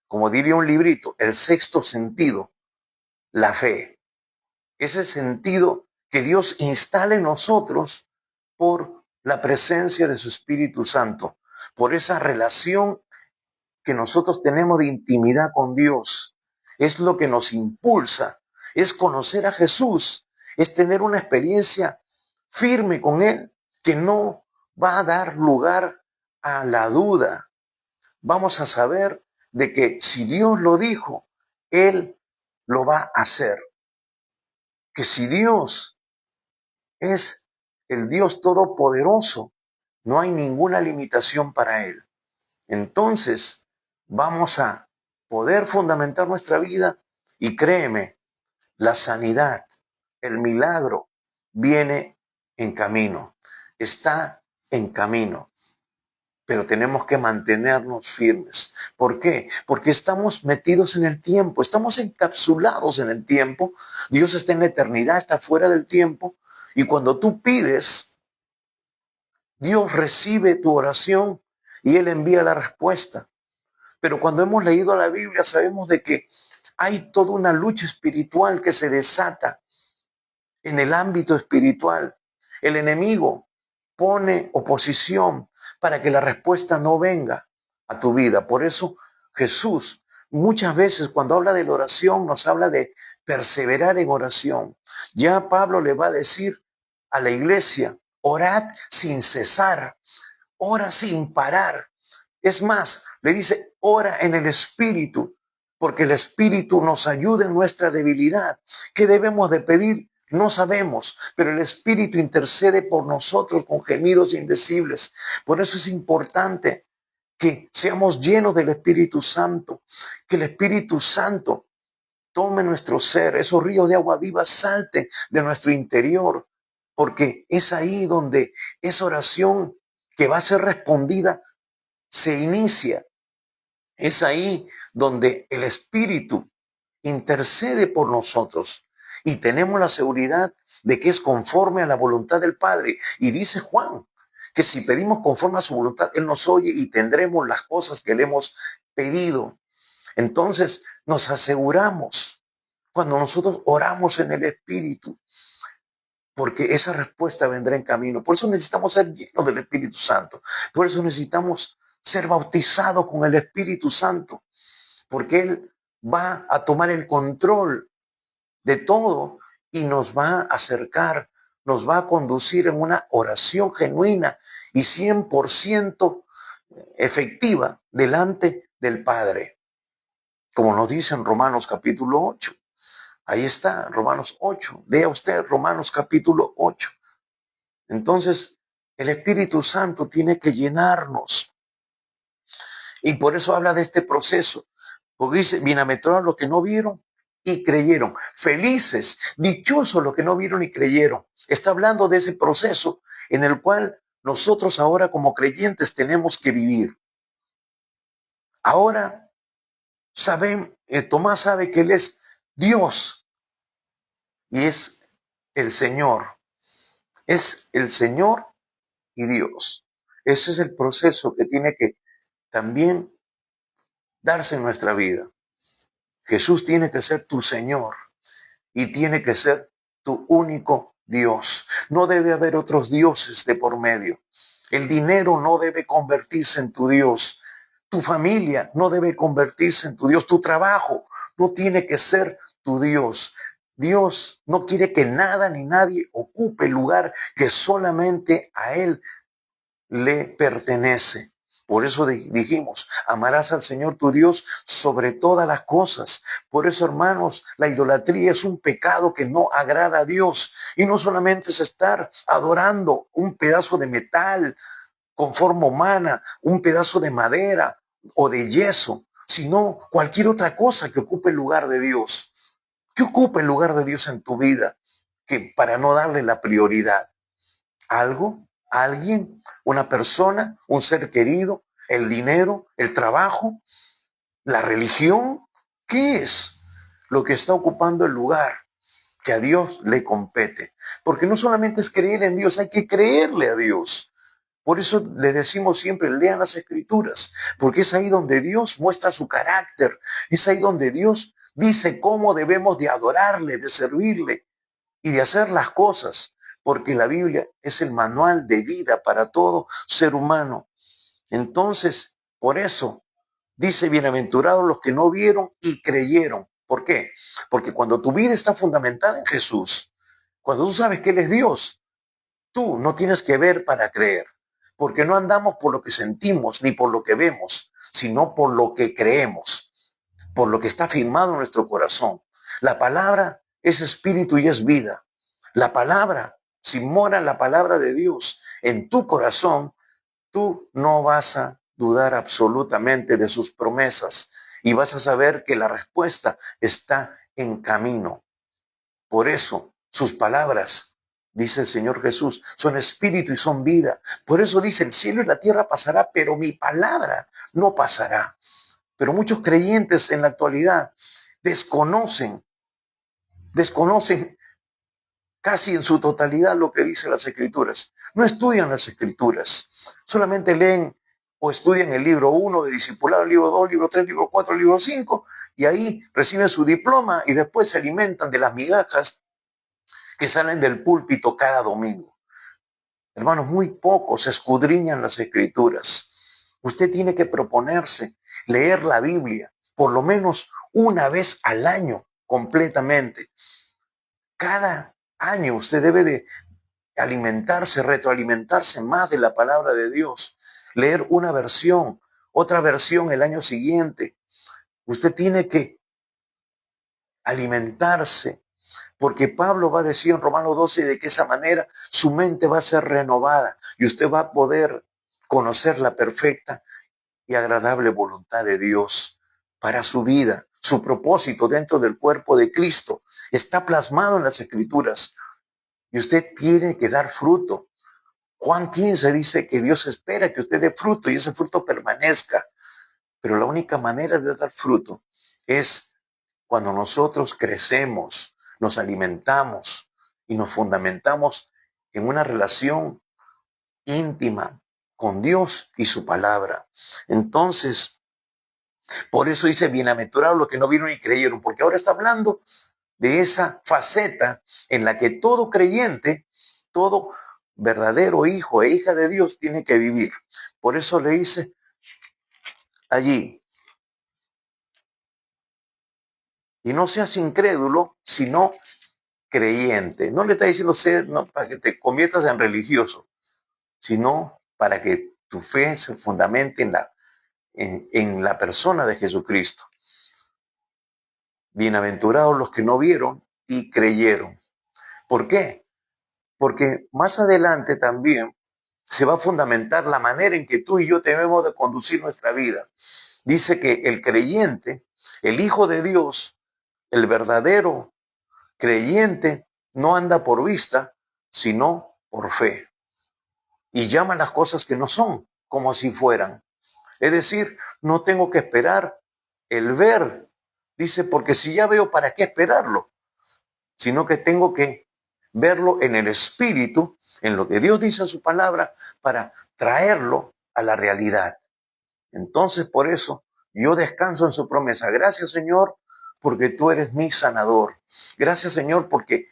Como diría un librito, el sexto sentido, la fe. Ese sentido que Dios instala en nosotros por la presencia de su Espíritu Santo, por esa relación que nosotros tenemos de intimidad con Dios. Es lo que nos impulsa, es conocer a Jesús, es tener una experiencia firme con Él que no va a dar lugar a la duda. Vamos a saber de que si Dios lo dijo, Él lo va a hacer. Que si Dios es el Dios todopoderoso, no hay ninguna limitación para Él. Entonces, vamos a poder fundamentar nuestra vida y créeme, la sanidad, el milagro viene en camino, está en camino, pero tenemos que mantenernos firmes. ¿Por qué? Porque estamos metidos en el tiempo, estamos encapsulados en el tiempo, Dios está en la eternidad, está fuera del tiempo, y cuando tú pides, Dios recibe tu oración y Él envía la respuesta. Pero cuando hemos leído la Biblia sabemos de que Hay toda una lucha espiritual que se desata en el ámbito espiritual. El enemigo pone oposición para que la respuesta no venga a tu vida. Por eso Jesús muchas veces cuando habla de la oración nos habla de perseverar en oración. Ya Pablo le va a decir a la iglesia, orad sin cesar, ora sin parar. Es más, le dice, ora en el Espíritu, porque el Espíritu nos ayuda en nuestra debilidad. ¿Qué debemos de pedir? No sabemos, pero el Espíritu intercede por nosotros con gemidos indecibles. Por eso es importante que seamos llenos del Espíritu Santo, que el Espíritu Santo tome nuestro ser, esos ríos de agua viva salte de nuestro interior, porque es ahí donde esa oración que va a ser respondida se inicia. Es ahí donde el Espíritu intercede por nosotros y tenemos la seguridad de que es conforme a la voluntad del Padre. Y dice Juan que si pedimos conforme a su voluntad, Él nos oye y tendremos las cosas que le hemos pedido. Entonces nos aseguramos cuando nosotros oramos en el Espíritu, porque esa respuesta vendrá en camino. Por eso necesitamos ser llenos del Espíritu Santo. Por eso necesitamos ser bautizados con el Espíritu Santo, porque Él va a tomar el control de todo y nos va a acercar, nos va a conducir en una oración genuina y 100% efectiva delante del Padre. Como nos dice en Romanos capítulo 8. Ahí está, Romanos 8. Lea usted Romanos capítulo 8. Entonces, el Espíritu Santo tiene que llenarnos. Y por eso habla de este proceso. Porque dice, bienaventurados los que no vieron y creyeron. Felices, dichosos los que no vieron y creyeron. Está hablando de ese proceso en el cual nosotros ahora como creyentes tenemos que vivir. Ahora Tomás sabe que Él es Dios y es el Señor. Es el Señor y Dios. Ese es el proceso que tiene que también darse en nuestra vida. Jesús tiene que ser tu Señor y tiene que ser tu único Dios. No debe haber otros dioses de por medio. El dinero no debe convertirse en tu Dios. Tu familia no debe convertirse en tu Dios. Tu trabajo no tiene que ser tu Dios. Dios no quiere que nada ni nadie ocupe el lugar que solamente a Él le pertenece. Por eso dijimos, amarás al Señor tu Dios sobre todas las cosas. Por eso, hermanos, la idolatría es un pecado que no agrada a Dios. Y no solamente es estar adorando un pedazo de metal con forma humana, un pedazo de madera o de yeso, sino cualquier otra cosa que ocupe el lugar de Dios. ¿Qué ocupa el lugar de Dios en tu vida? Que para no darle la prioridad. Algo, alguien, una persona, un ser querido, el dinero, el trabajo, la religión. ¿Qué es lo que está ocupando el lugar que a Dios le compete? Porque no solamente es creer en Dios, hay que creerle a Dios. Por eso le decimos siempre, lean las Escrituras, porque es ahí donde Dios muestra su carácter, es ahí donde Dios dice cómo debemos de adorarle, de servirle y de hacer las cosas, porque la Biblia es el manual de vida para todo ser humano. Entonces, por eso dice, bienaventurados los que no vieron y creyeron. ¿Por qué? Porque cuando tu vida está fundamentada en Jesús, cuando tú sabes que Él es Dios, tú no tienes que ver para creer, porque no andamos por lo que sentimos ni por lo que vemos, sino por lo que creemos, por lo que está firmado en nuestro corazón. La palabra es espíritu y es vida. La palabra, si mora la palabra de Dios en tu corazón, tú no vas a dudar absolutamente de sus promesas y vas a saber que la respuesta está en camino. Por eso, sus palabras, dice el Señor Jesús, son espíritu y son vida. Por eso dice, el cielo y la tierra pasará, pero mi palabra no pasará. Pero muchos creyentes en la actualidad desconocen casi en su totalidad lo que dicen las Escrituras. No estudian las Escrituras, solamente leen o estudian el libro 1 de discipulado, el libro 2, libro 3, libro 4, libro 5, y ahí reciben su diploma y después se alimentan de las migajas que salen del púlpito cada domingo. Hermanos, muy pocos escudriñan las escrituras. Usted tiene que proponerse leer la Biblia por lo menos una vez al año completamente. Cada año usted debe de alimentarse, retroalimentarse más de la palabra de Dios. Leer una versión, otra versión el año siguiente. Usted tiene que alimentarse, porque Pablo va a decir en Romanos 12 de que esa manera su mente va a ser renovada y usted va a poder conocer la perfecta y agradable voluntad de Dios para su vida. Su propósito dentro del cuerpo de Cristo está plasmado en las Escrituras y usted tiene que dar fruto. Juan 15 dice que Dios espera que usted dé fruto y ese fruto permanezca. Pero la única manera de dar fruto es cuando nosotros crecemos, nos alimentamos y nos fundamentamos en una relación íntima con Dios y su palabra. Entonces, por eso dice, bienaventurados los que no vieron y creyeron, porque ahora está hablando de esa faceta en la que todo creyente, todo verdadero hijo e hija de Dios tiene que vivir. Por eso le dice allí, y no seas incrédulo, sino creyente. No le está diciendo ser, no, para que te conviertas en religioso, sino para que tu fe se fundamente en la persona de Jesucristo. Bienaventurados los que no vieron y creyeron. ¿Por qué? Porque más adelante también se va a fundamentar la manera en que tú y yo debemos de conducir nuestra vida. Dice que el creyente, el Hijo de Dios, el verdadero creyente, no anda por vista, sino por fe. Y llama las cosas que no son, como si fueran. Es decir, no tengo que esperar el ver. Dice, porque si ya veo, ¿para qué esperarlo? Sino que tengo que verlo en el espíritu, en lo que Dios dice en su palabra, para traerlo a la realidad. Entonces, por eso, yo descanso en su promesa. Gracias, Señor, porque tú eres mi sanador. Gracias, Señor, porque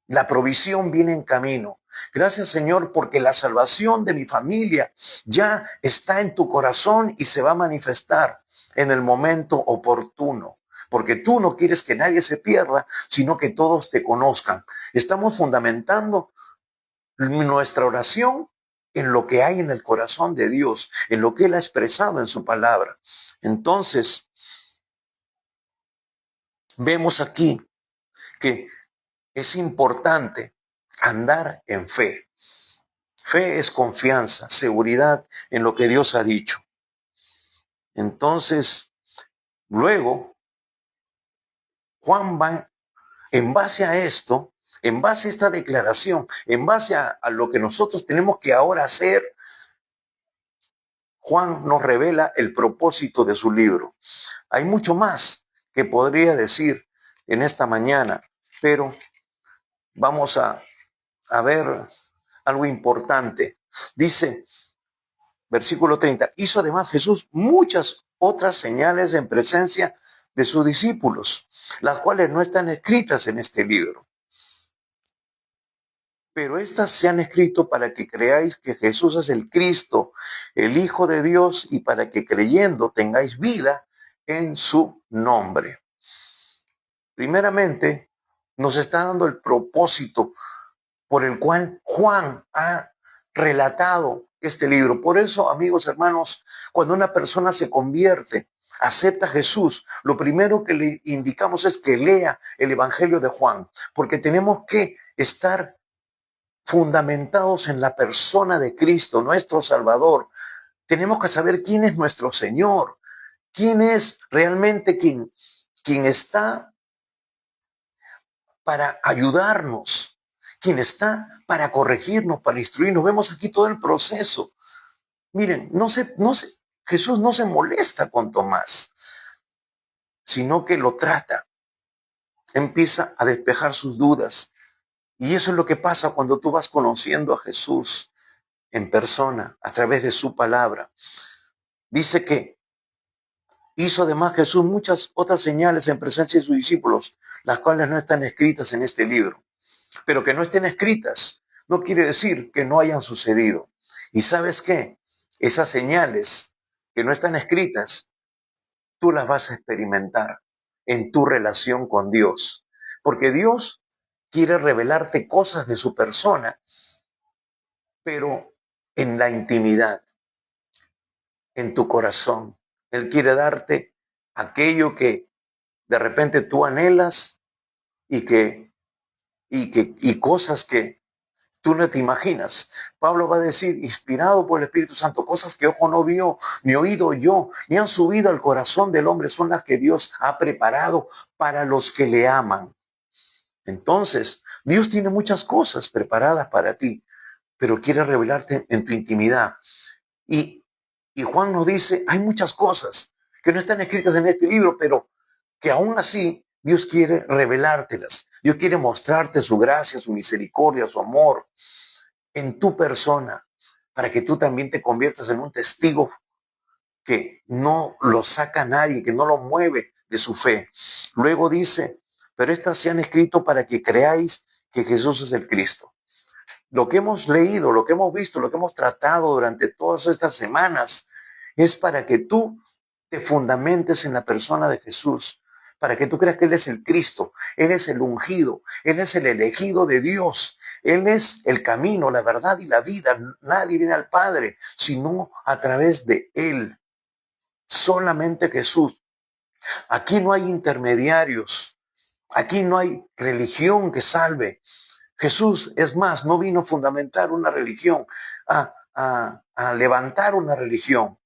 la provisión viene en camino. Gracias, Señor, porque la salvación de mi familia ya está en tu corazón y se va a manifestar en el momento oportuno. Porque tú no quieres que nadie se pierda, sino que todos te conozcan. Estamos fundamentando nuestra oración en lo que hay en el corazón de Dios, en lo que Él ha expresado en su palabra. Entonces, vemos aquí que es importante andar en fe. Fe es confianza, seguridad en lo que Dios ha dicho. Entonces, luego, Juan va, en base a esto, en base a esta declaración, en base a lo que nosotros tenemos que ahora hacer, Juan nos revela el propósito de su libro. Hay mucho más que podría decir en esta mañana, pero vamos a ver algo importante. Dice, versículo 30, hizo además Jesús muchas otras señales en presencia de sus discípulos, las cuales no están escritas en este libro. Pero estas se han escrito para que creáis que Jesús es el Cristo, el Hijo de Dios, y para que creyendo tengáis vida en su nombre. Primeramente, nos está dando el propósito por el cual Juan ha relatado este libro. Por eso, amigos, hermanos, cuando una persona se convierte, acepta a Jesús, lo primero que le indicamos es que lea el Evangelio de Juan, porque tenemos que estar fundamentados en la persona de Cristo, nuestro Salvador. Tenemos que saber quién es nuestro Señor, quién es realmente quien está para ayudarnos, quien está para corregirnos, para instruirnos. Vemos aquí todo el proceso. Miren, Jesús no se molesta con Tomás, sino que lo trata. Empieza a despejar sus dudas. Y eso es lo que pasa cuando tú vas conociendo a Jesús en persona, a través de su palabra. Dice que hizo además Jesús muchas otras señales en presencia de sus discípulos, las cuales no están escritas en este libro. Pero que no estén escritas no quiere decir que no hayan sucedido. ¿Y sabes qué? Esas señales que no están escritas, tú las vas a experimentar en tu relación con Dios. Porque Dios quiere revelarte cosas de su persona, pero en la intimidad, en tu corazón. Él quiere darte aquello que de repente tú anhelas y cosas que tú no te imaginas. Pablo va a decir, inspirado por el Espíritu Santo, cosas que ojo no vio, ni oído yo, ni han subido al corazón del hombre, son las que Dios ha preparado para los que le aman. Entonces, Dios tiene muchas cosas preparadas para ti, pero quiere revelarte en tu intimidad. Y, y Juan nos dice, hay muchas cosas que no están escritas en este libro, pero que aún así Dios quiere revelártelas. Dios quiere mostrarte su gracia, su misericordia, su amor en tu persona, para que tú también te conviertas en un testigo que no lo saca nadie, que no lo mueve de su fe. Luego dice, pero estas se han escrito para que creáis que Jesús es el Cristo. Lo que hemos leído, lo que hemos visto, lo que hemos tratado durante todas estas semanas es para que tú te fundamentes en la persona de Jesús, para que tú creas que Él es el Cristo, Él es el ungido, Él es el elegido de Dios, Él es el camino, la verdad y la vida. Nadie viene al Padre sino a través de Él. Solamente Jesús. Aquí no hay intermediarios, aquí no hay religión que salve. Jesús, es más, no vino a fundamentar una religión, a levantar una religión,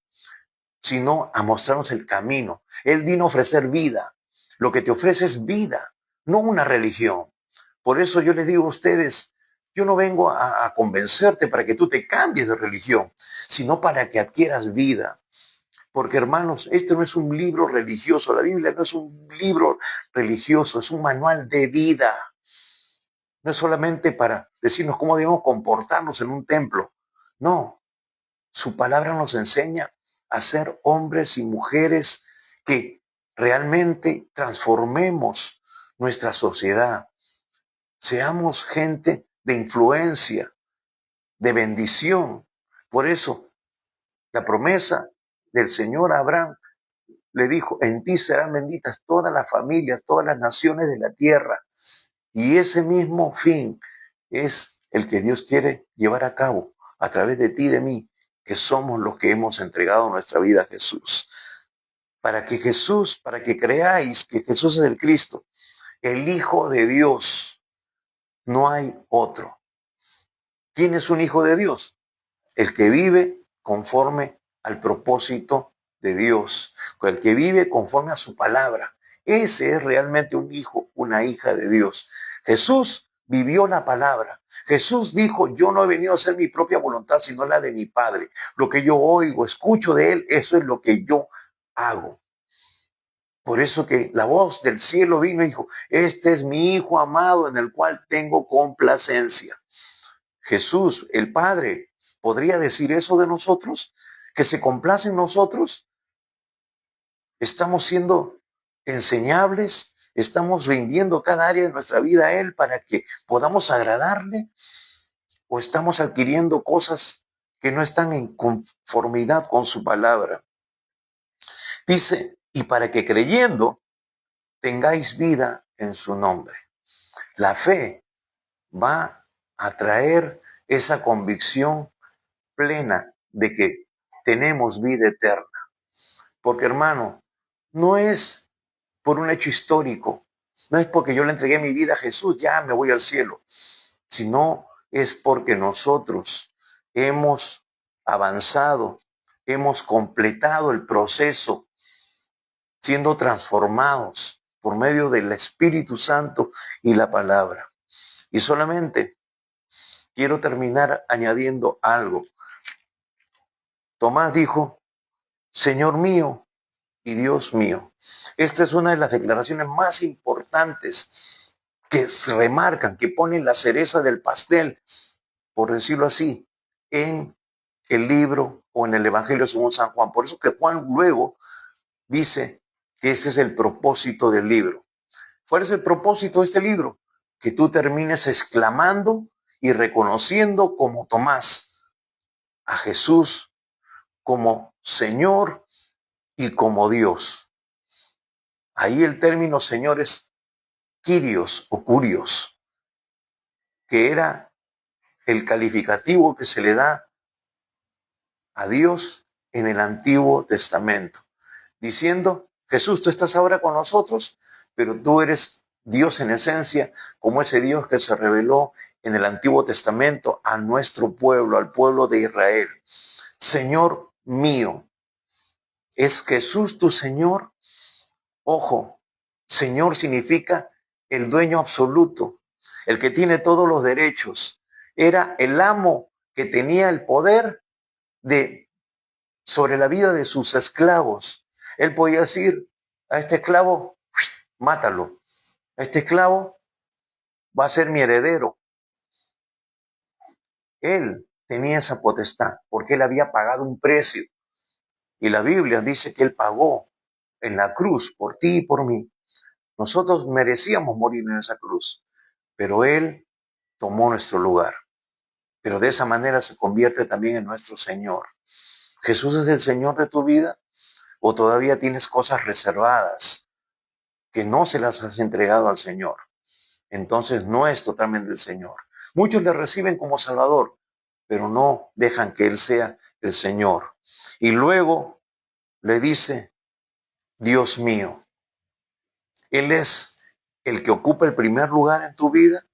sino a mostrarnos el camino. Él vino a ofrecer vida. Lo que te ofrece es vida, no una religión. Por eso yo les digo a ustedes, yo no vengo a convencerte para que tú te cambies de religión, sino para que adquieras vida. Porque hermanos, este no es un libro religioso, la Biblia no es un libro religioso, es un manual de vida. No es solamente para decirnos cómo debemos comportarnos en un templo. No, su palabra nos enseña a ser hombres y mujeres que realmente transformemos nuestra sociedad. Seamos gente de influencia, de bendición. Por eso, la promesa del Señor a Abraham le dijo, en ti serán benditas todas las familias, todas las naciones de la tierra. Y ese mismo fin es el que Dios quiere llevar a cabo a través de ti y de mí, que somos los que hemos entregado nuestra vida a Jesús. Para que creáis que Jesús es el Cristo, el Hijo de Dios, no hay otro. ¿Quién es un hijo de Dios? El que vive conforme al propósito de Dios, el que vive conforme a su palabra. Ese es realmente un hijo, una hija de Dios. Jesús vivió la palabra. Jesús dijo, yo no he venido a hacer mi propia voluntad, sino la de mi Padre. Lo que yo oigo, escucho de Él, eso es lo que yo hago. Por eso que la voz del cielo vino y dijo, este es mi Hijo amado en el cual tengo complacencia. Jesús, el Padre, ¿podría decir eso de nosotros? ¿Que se complace en nosotros? ¿Estamos siendo enseñables? ¿Estamos rindiendo cada área de nuestra vida a Él para que podamos agradarle? ¿O estamos adquiriendo cosas que no están en conformidad con su palabra? Dice, y para que creyendo tengáis vida en su nombre. La fe va a traer esa convicción plena de que tenemos vida eterna. Porque hermano, no es por un hecho histórico, no es porque yo le entregué mi vida a Jesús, ya me voy al cielo, sino es porque nosotros hemos avanzado, hemos completado el proceso, siendo transformados por medio del Espíritu Santo y la palabra. Y solamente quiero terminar añadiendo algo. Tomás dijo, Señor mío y Dios mío. Esta es una de las declaraciones más importantes que se remarcan, que ponen la cereza del pastel, por decirlo así, en el libro o en el Evangelio según San Juan. Por eso que Juan luego dice que ese es el propósito del libro. ¿Cuál es el propósito de este libro? Que tú termines exclamando y reconociendo como Tomás a Jesús como Señor y como Dios. Ahí el término Señor es Kyrios o Curios, que era el calificativo que se le da a Dios en el Antiguo Testamento, diciendo, Jesús, tú estás ahora con nosotros, pero tú eres Dios en esencia, como ese Dios que se reveló en el Antiguo Testamento a nuestro pueblo, al pueblo de Israel. Señor mío, ¿es Jesús tu Señor? Ojo, Señor significa el dueño absoluto, el que tiene todos los derechos. Era el amo que tenía el poder de sobre la vida de sus esclavos. Él podía decir a este esclavo, mátalo. Este esclavo va a ser mi heredero. Él tenía esa potestad porque él había pagado un precio. Y la Biblia dice que él pagó en la cruz por ti y por mí. Nosotros merecíamos morir en esa cruz, pero él tomó nuestro lugar. Pero de esa manera se convierte también en nuestro Señor. ¿Jesús es el Señor de tu vida? ¿O todavía tienes cosas reservadas que no se las has entregado al Señor? Entonces no es totalmente el Señor. Muchos le reciben como Salvador, pero no dejan que Él sea el Señor. Y luego le dice, Dios mío, Él es el que ocupa el primer lugar en tu vida.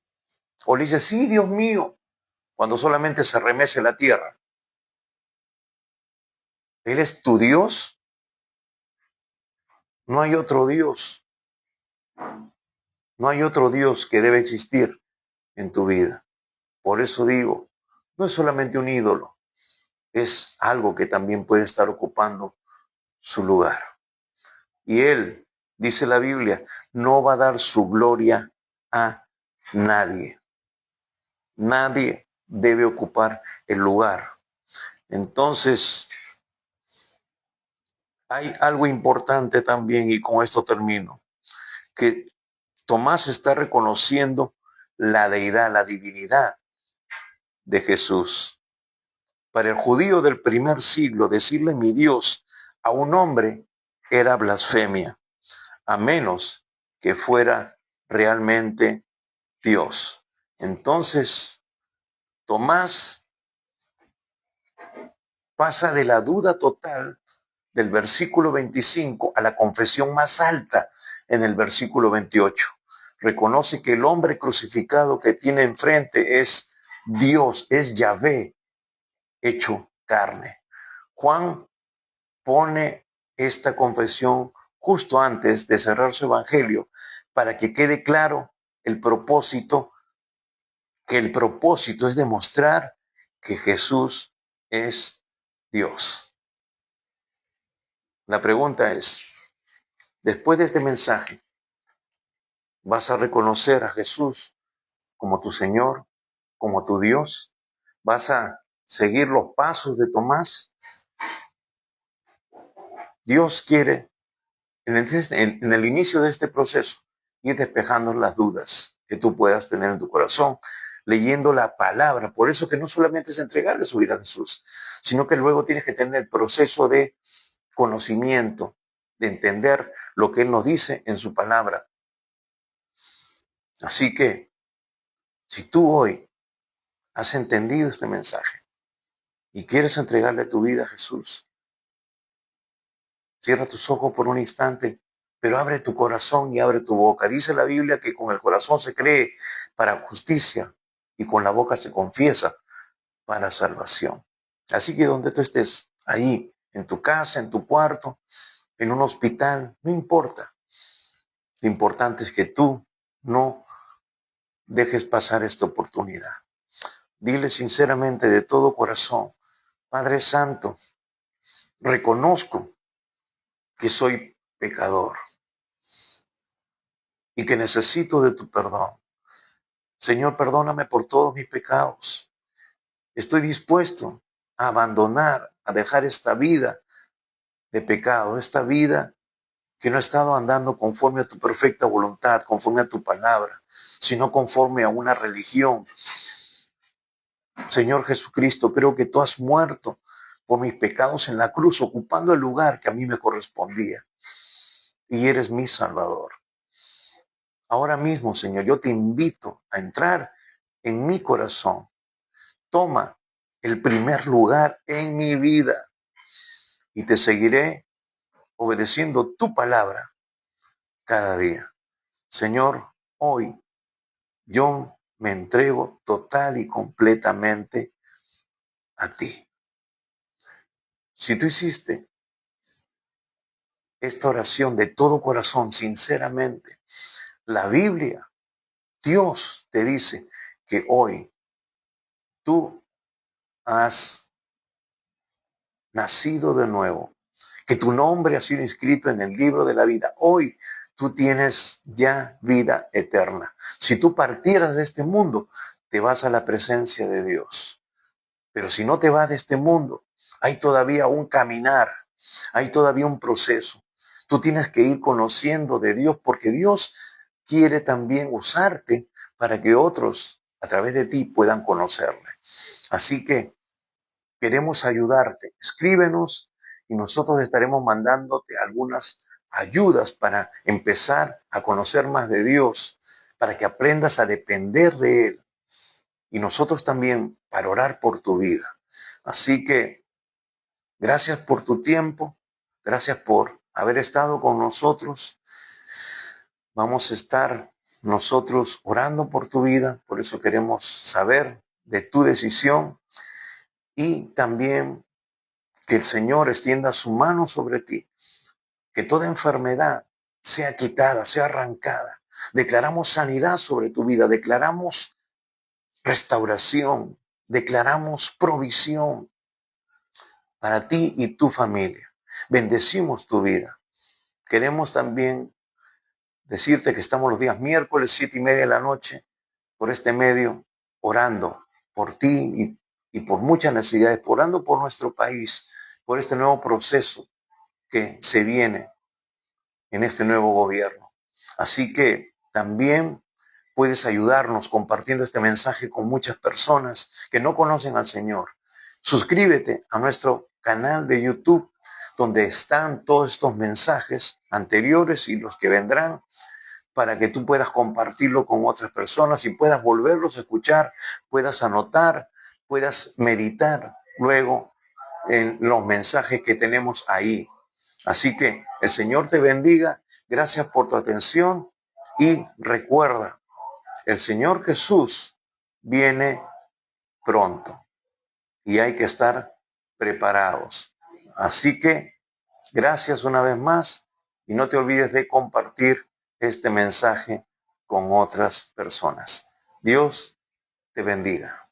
O le dice, sí, Dios mío, cuando solamente se remece la tierra. Él es tu Dios. No hay otro Dios. No hay otro Dios que debe existir en tu vida. Por eso digo, no es solamente un ídolo, es algo que también puede estar ocupando su lugar. Y Él, dice la Biblia, no va a dar su gloria a nadie. Nadie debe ocupar el lugar. Entonces, hay algo importante también, y con esto termino, que Tomás está reconociendo la deidad, la divinidad de Jesús. Para el judío del primer siglo, decirle mi Dios a un hombre era blasfemia, a menos que fuera realmente Dios. Entonces, Tomás pasa de la duda total del versículo 25 a la confesión más alta en el versículo 28. Reconoce que el hombre crucificado que tiene enfrente es Dios, es Yahvé hecho carne. Juan pone esta confesión justo antes de cerrar su evangelio para que quede claro el propósito, que el propósito es demostrar que Jesús es Dios. La pregunta es, después de este mensaje, ¿vas a reconocer a Jesús como tu Señor, como tu Dios? ¿Vas a seguir los pasos de Tomás? Dios quiere, en el inicio de este proceso, ir despejando las dudas que tú puedas tener en tu corazón, leyendo la palabra. Por eso que no solamente es entregarle su vida a Jesús, sino que luego tienes que tener el proceso de conocimiento, de entender lo que Él nos dice en su palabra. Así que, si tú hoy has entendido este mensaje y quieres entregarle tu vida a Jesús, cierra tus ojos por un instante, pero abre tu corazón y abre tu boca. Dice la Biblia que con el corazón se cree para justicia y con la boca se confiesa para salvación. Así que donde tú estés, ahí, en tu casa, en tu cuarto, en un hospital, no importa. Lo importante es que tú no dejes pasar esta oportunidad. Dile sinceramente de todo corazón, Padre Santo, reconozco que soy pecador y que necesito de tu perdón. Señor, perdóname por todos mis pecados. Estoy dispuesto a abandonar, a dejar esta vida de pecado, esta vida que no ha estado andando conforme a tu perfecta voluntad, conforme a tu palabra, sino conforme a una religión. Señor Jesucristo, creo que tú has muerto por mis pecados en la cruz, ocupando el lugar que a mí me correspondía. Y eres mi Salvador. Ahora mismo, Señor, yo te invito a entrar en mi corazón. Toma el primer lugar en mi vida y te seguiré obedeciendo tu palabra cada día. Señor, hoy yo me entrego total y completamente a ti. Si tú hiciste esta oración de todo corazón, sinceramente, la Biblia, Dios te dice que hoy tú has nacido de nuevo, que tu nombre ha sido inscrito en el libro de la vida. Hoy tú tienes ya vida eterna. Si tú partieras de este mundo, te vas a la presencia de Dios. Pero si no te vas de este mundo, hay todavía un caminar, hay todavía un proceso. Tú tienes que ir conociendo de Dios porque Dios quiere también usarte para que otros a través de ti puedan conocerle. Así que queremos ayudarte. Escríbenos y nosotros estaremos mandándote algunas ayudas para empezar a conocer más de Dios, para que aprendas a depender de Él y nosotros también para orar por tu vida. Así que gracias por tu tiempo, gracias por haber estado con nosotros. Vamos a estar nosotros orando por tu vida, por eso queremos saber de tu decisión y también que el Señor extienda su mano sobre ti, que toda enfermedad sea quitada, sea arrancada. Declaramos sanidad sobre tu vida, declaramos restauración, declaramos provisión para ti y tu familia. Bendecimos tu vida. Queremos también decirte que estamos los días miércoles, 7:30 de la noche, por este medio, orando por ti y por muchas necesidades, orando por nuestro país, por este nuevo proceso que se viene en este nuevo gobierno. Así que también puedes ayudarnos compartiendo este mensaje con muchas personas que no conocen al Señor. Suscríbete a nuestro canal de YouTube, donde están todos estos mensajes anteriores y los que vendrán, para que tú puedas compartirlo con otras personas y puedas volverlos a escuchar, puedas anotar, puedas meditar luego en los mensajes que tenemos ahí. Así que el Señor te bendiga. Gracias por tu atención y recuerda, el Señor Jesús viene pronto y hay que estar preparados. Así que gracias una vez más y no te olvides de compartir este mensaje con otras personas. Dios te bendiga.